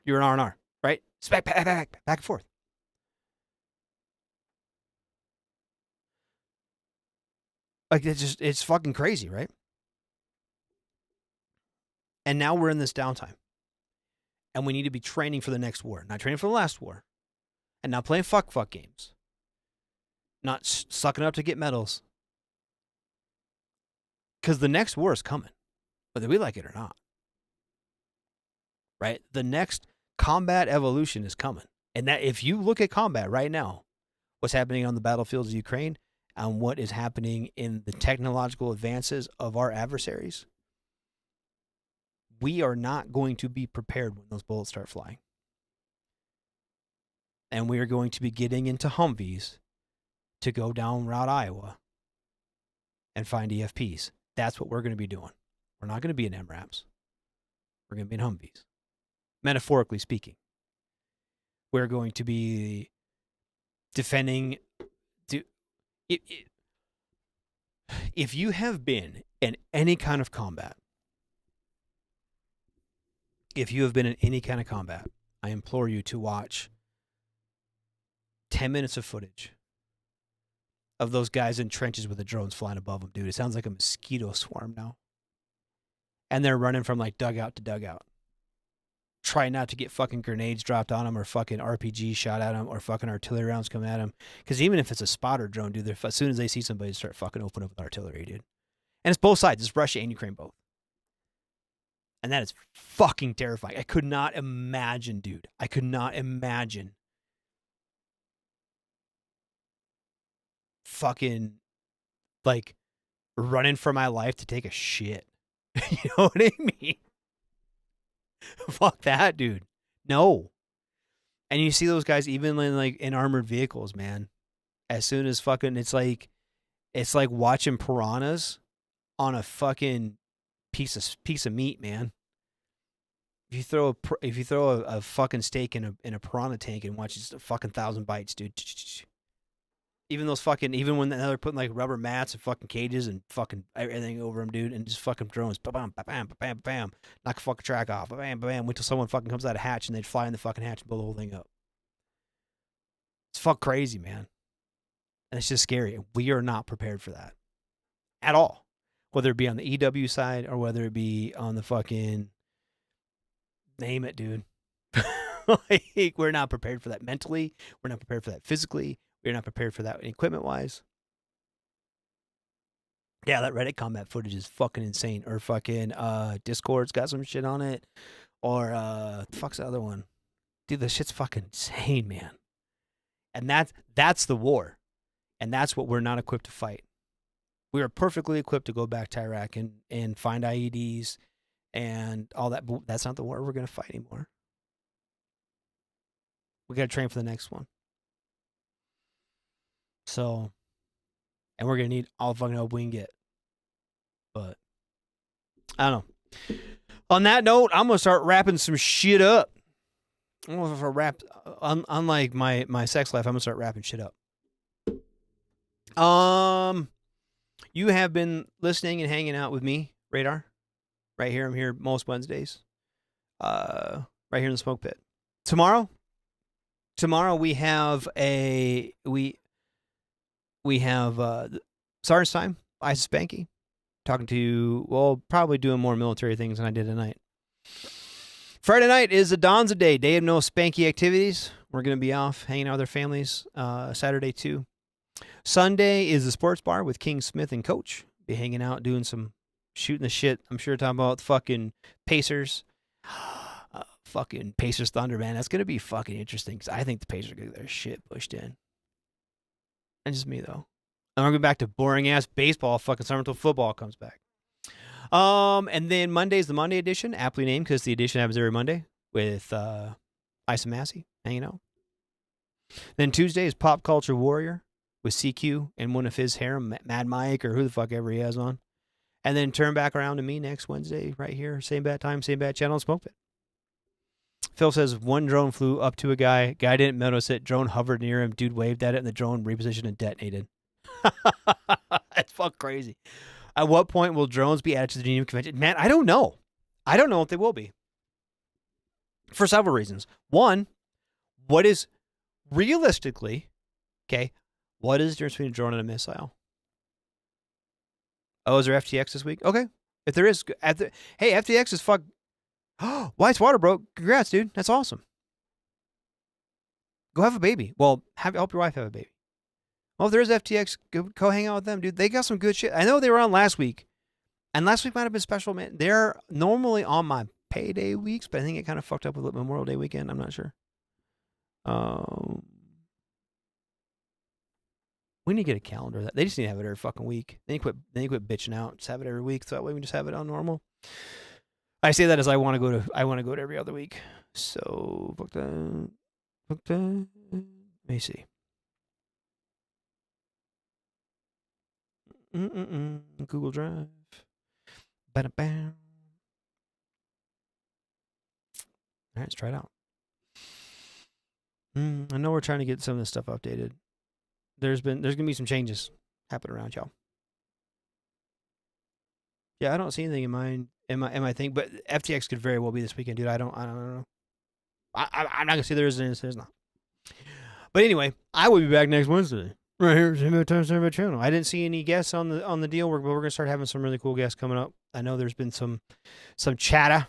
You were an R&R, right? It's back and forth. Like, it's fucking crazy, right? And now we're in this downtime. And we need to be training for the next war, not training for the last war. And not playing fuck games. Not sucking up to get medals. Because the next war is coming, whether we like it or not. Right? The next combat evolution is coming. And that, if you look at combat right now, what's happening on the battlefields of Ukraine and what is happening in the technological advances of our adversaries, we are not going to be prepared when those bullets start flying. And we are going to be getting into Humvees to go down Route Iowa and find EFPs. That's what we're going to be doing. We're not going to be in MRAPs. We're going to be in Humvees. Metaphorically speaking. We're going to be defending. If you have been in any kind of combat, I implore you to watch 10 minutes of footage of those guys in trenches with the drones flying above them, dude. It sounds like a mosquito swarm now. And they're running from like dugout to dugout. Trying not to get fucking grenades dropped on them or fucking RPG shot at them or fucking artillery rounds coming at them. Because even if it's a spotter drone, dude, as soon as they see somebody, they start fucking opening up with artillery, dude. And it's both sides. It's Russia and Ukraine both. And that is fucking terrifying. I could not imagine, dude. I could not imagine fucking like running for my life to take a shit. You know what I mean? Fuck that, dude. No. And you see those guys even in armored vehicles, man. As soon as fucking it's like watching piranhas on a fucking piece of meat, man. If you throw a fucking steak in a piranha tank and watch just a fucking 1,000 bites, dude. Even when they're putting like rubber mats and fucking cages and fucking everything over them, dude, and just fucking drones, bam, bam, bam, bam, knock a fucking track off, bam, bam, wait till someone fucking comes out of hatch and they'd fly in the fucking hatch and blow the whole thing up. It's fuck crazy, man. And it's just scary. We are not prepared for that at all. Whether it be on the EW side or whether it be on the fucking name it, dude. Like, we're not prepared for that mentally. We're not prepared for that physically. We're not prepared for that equipment-wise. Yeah, that Reddit combat footage is fucking insane. Or fucking Discord's got some shit on it. Or the fuck's the other one? Dude, this shit's fucking insane, man. And that's the war. And that's what we're not equipped to fight. We are perfectly equipped to go back to Iraq and find IEDs and all that. But that's not the war we're going to fight anymore. We got to train for the next one. So, and we're going to need all the fucking help we can get. But, I don't know. On that note, I'm going to start wrapping some shit up. I'm going to start unlike my sex life, I'm going to start wrapping shit up. You have been listening and hanging out with me, Radar. Right here. I'm here most Wednesdays. Right here in the smoke pit. Tomorrow we have Sergeant's Time, Ice Spanky. Talking to, probably doing more military things than I did tonight. Friday night is a Donza Day of no spanky activities. We're going to be off hanging out with our families. Saturday too. Sunday is the sports bar with King Smith and Coach. Be hanging out, doing some shooting the shit. I'm sure talking about fucking Pacers. Fucking Pacers Thunder, man. That's going to be fucking interesting because I think the Pacers are going to get their shit pushed in. That's just me, though. And we're going back to boring-ass baseball. Fucking summer until football comes back. And then Monday's the Monday edition, aptly named because the edition happens every Monday with Ice and Massey hanging out. Then Tuesday is Pop Culture Warrior with CQ and one of his harem, Mad Mike or who the fuck ever he has on. And then turn back around to me next Wednesday right here. Same bad time, same bad channel, Smoke Pit. Phil says one drone flew up to a guy. Guy didn't notice it. Drone hovered near him. Dude waved at it and the drone repositioned and detonated. That's fuck crazy. At what point will drones be added to the Geneva Convention? Man, I don't know. I don't know if they will be. For several reasons. One, what is realistically, okay, what is the difference between a drone and a missile? Oh, is there FTX this week? Okay. If there is, hey, FTX is fuck. White's water broke. Congrats, dude. That's awesome. Go have a baby. Well, help your wife have a baby. Well, if there is FTX, go hang out with them, dude. They got some good shit. I know they were on last week. And last week might have been special, man. They're normally on my payday weeks, but I think it kind of fucked up with Memorial Day weekend. I'm not sure. We need to get a calendar of that. They just need to have it every fucking week. Then you quit bitching out. Just have it every week. So that way we just have it on normal. I say that as I want to go to every other week. So fuck that. Let me see. Google Drive. Ba-da-bam. All right, let's try it out. I know we're trying to get some of this stuff updated. There's gonna be some changes happening around y'all. Yeah, I don't see anything in my thing, but FTX could very well be this weekend, dude. I don't know. I'm not gonna say there is and there's not. But anyway, I will be back next Wednesday. Right here, same time, same channel. I didn't see any guests on the deal, but we're gonna start having some really cool guests coming up. I know there's been some chatter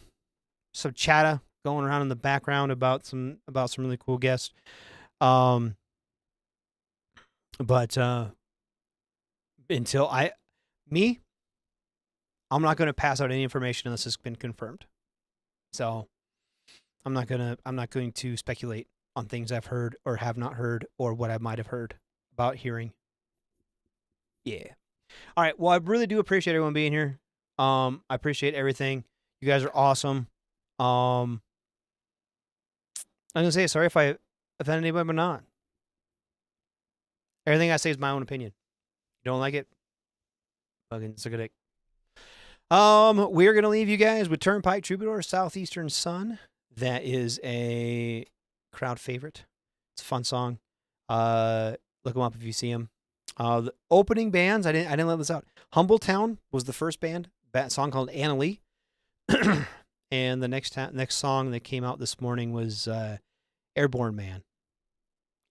going around in the background about some really cool guests. But until I'm not going to pass out any information unless it's been confirmed. So I'm not going to speculate on things I've heard or have not heard or what I might have heard about hearing. Yeah. All right. Well, I really do appreciate everyone being here. I appreciate everything. You guys are awesome. I'm gonna say sorry if I offended anybody, but not. Everything I say is my own opinion. You don't like it? Fucking suck a dick. We're gonna leave you guys with Turnpike Troubadour, Southeastern Sun. That is a crowd favorite. It's a fun song. Look them up if you see them. The opening bands, I didn't let this out. Humbletown was the first band. That song called Anna Lee. And the next song that came out this morning was Airborne Man.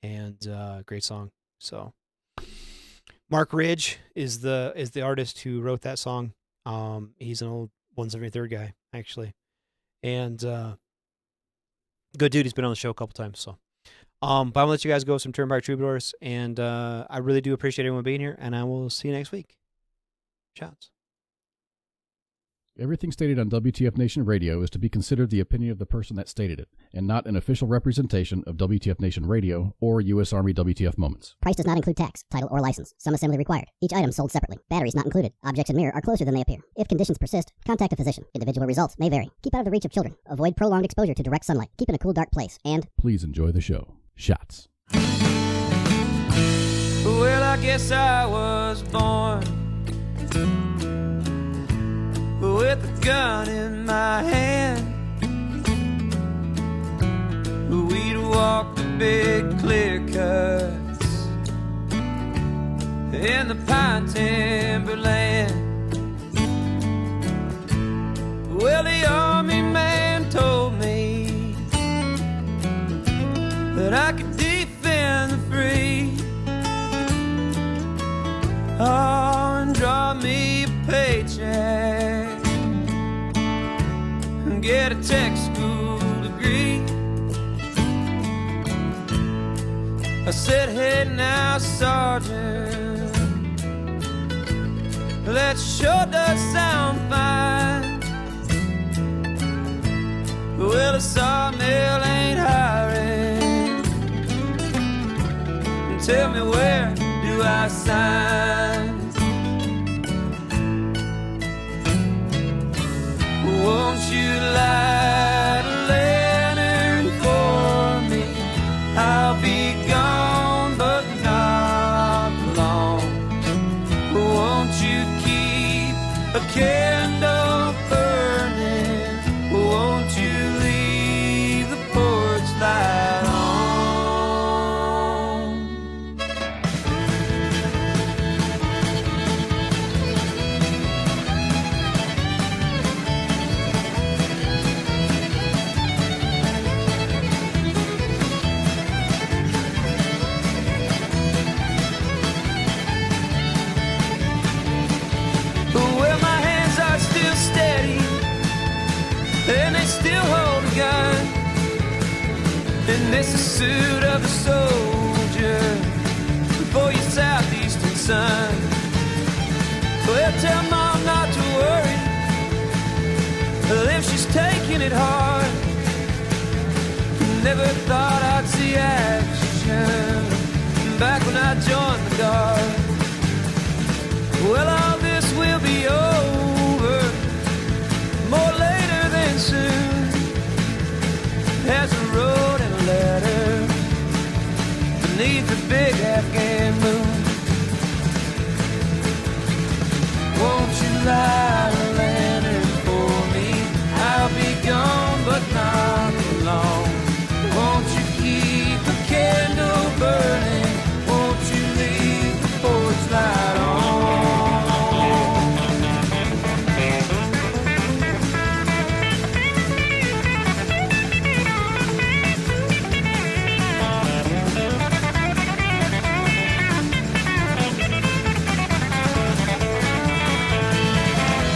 And great song. So Mark Ridge is the artist who wrote that song. He's an old 173rd guy, actually. And good dude. He's been on the show a couple times. So but I'm gonna let you guys go with some Turnpike Troubadours. And I really do appreciate everyone being here, and I will see you next week. Shouts. Everything stated on WTF Nation Radio is to be considered the opinion of the person that stated it, and not an official representation of WTF Nation Radio or U.S. Army WTF Moments. Price does not include tax, title, or license. Some assembly required. Each item sold separately. Batteries not included. Objects in mirror are closer than they appear. If conditions persist, contact a physician. Individual results may vary. Keep out of the reach of children. Avoid prolonged exposure to direct sunlight. Keep in a cool, dark place. And please enjoy the show. Shots. Well, I guess I was born with a gun in my hand. We'd walk the big clear cuts in the pine timberland. Well, the army man told me that I could defend the free. Oh, and draw me a paycheck and get a tech school degree. I said, hey now, Sergeant, that sure does sound fine. Well, the sawmill ain't hiring. Tell me, where do I sign? Won't you light a lantern for me? I'll be gone, but not long. Won't you keep a candle burning? Won't you leave the porch light on? Well, my hands are still steady, and they still hold a gun. And this is the suit of a soldier for your southeastern sun. Well, tell Mom not to worry, if she's taking it hard. Never thought I'd see action back when I joined the Guard. Well, all this will be over more later than soon. As I wrote in a letter beneath the big Afghan moon. Won't you light a lantern for me? I'll be gone, but not for long. Won't you keep a candle burning? Won't you leave the porch light on?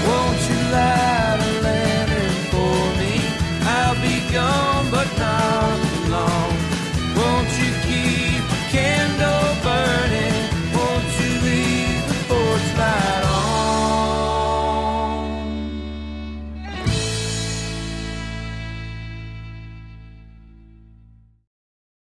Won't you light a lantern for me? I'll be gone, but not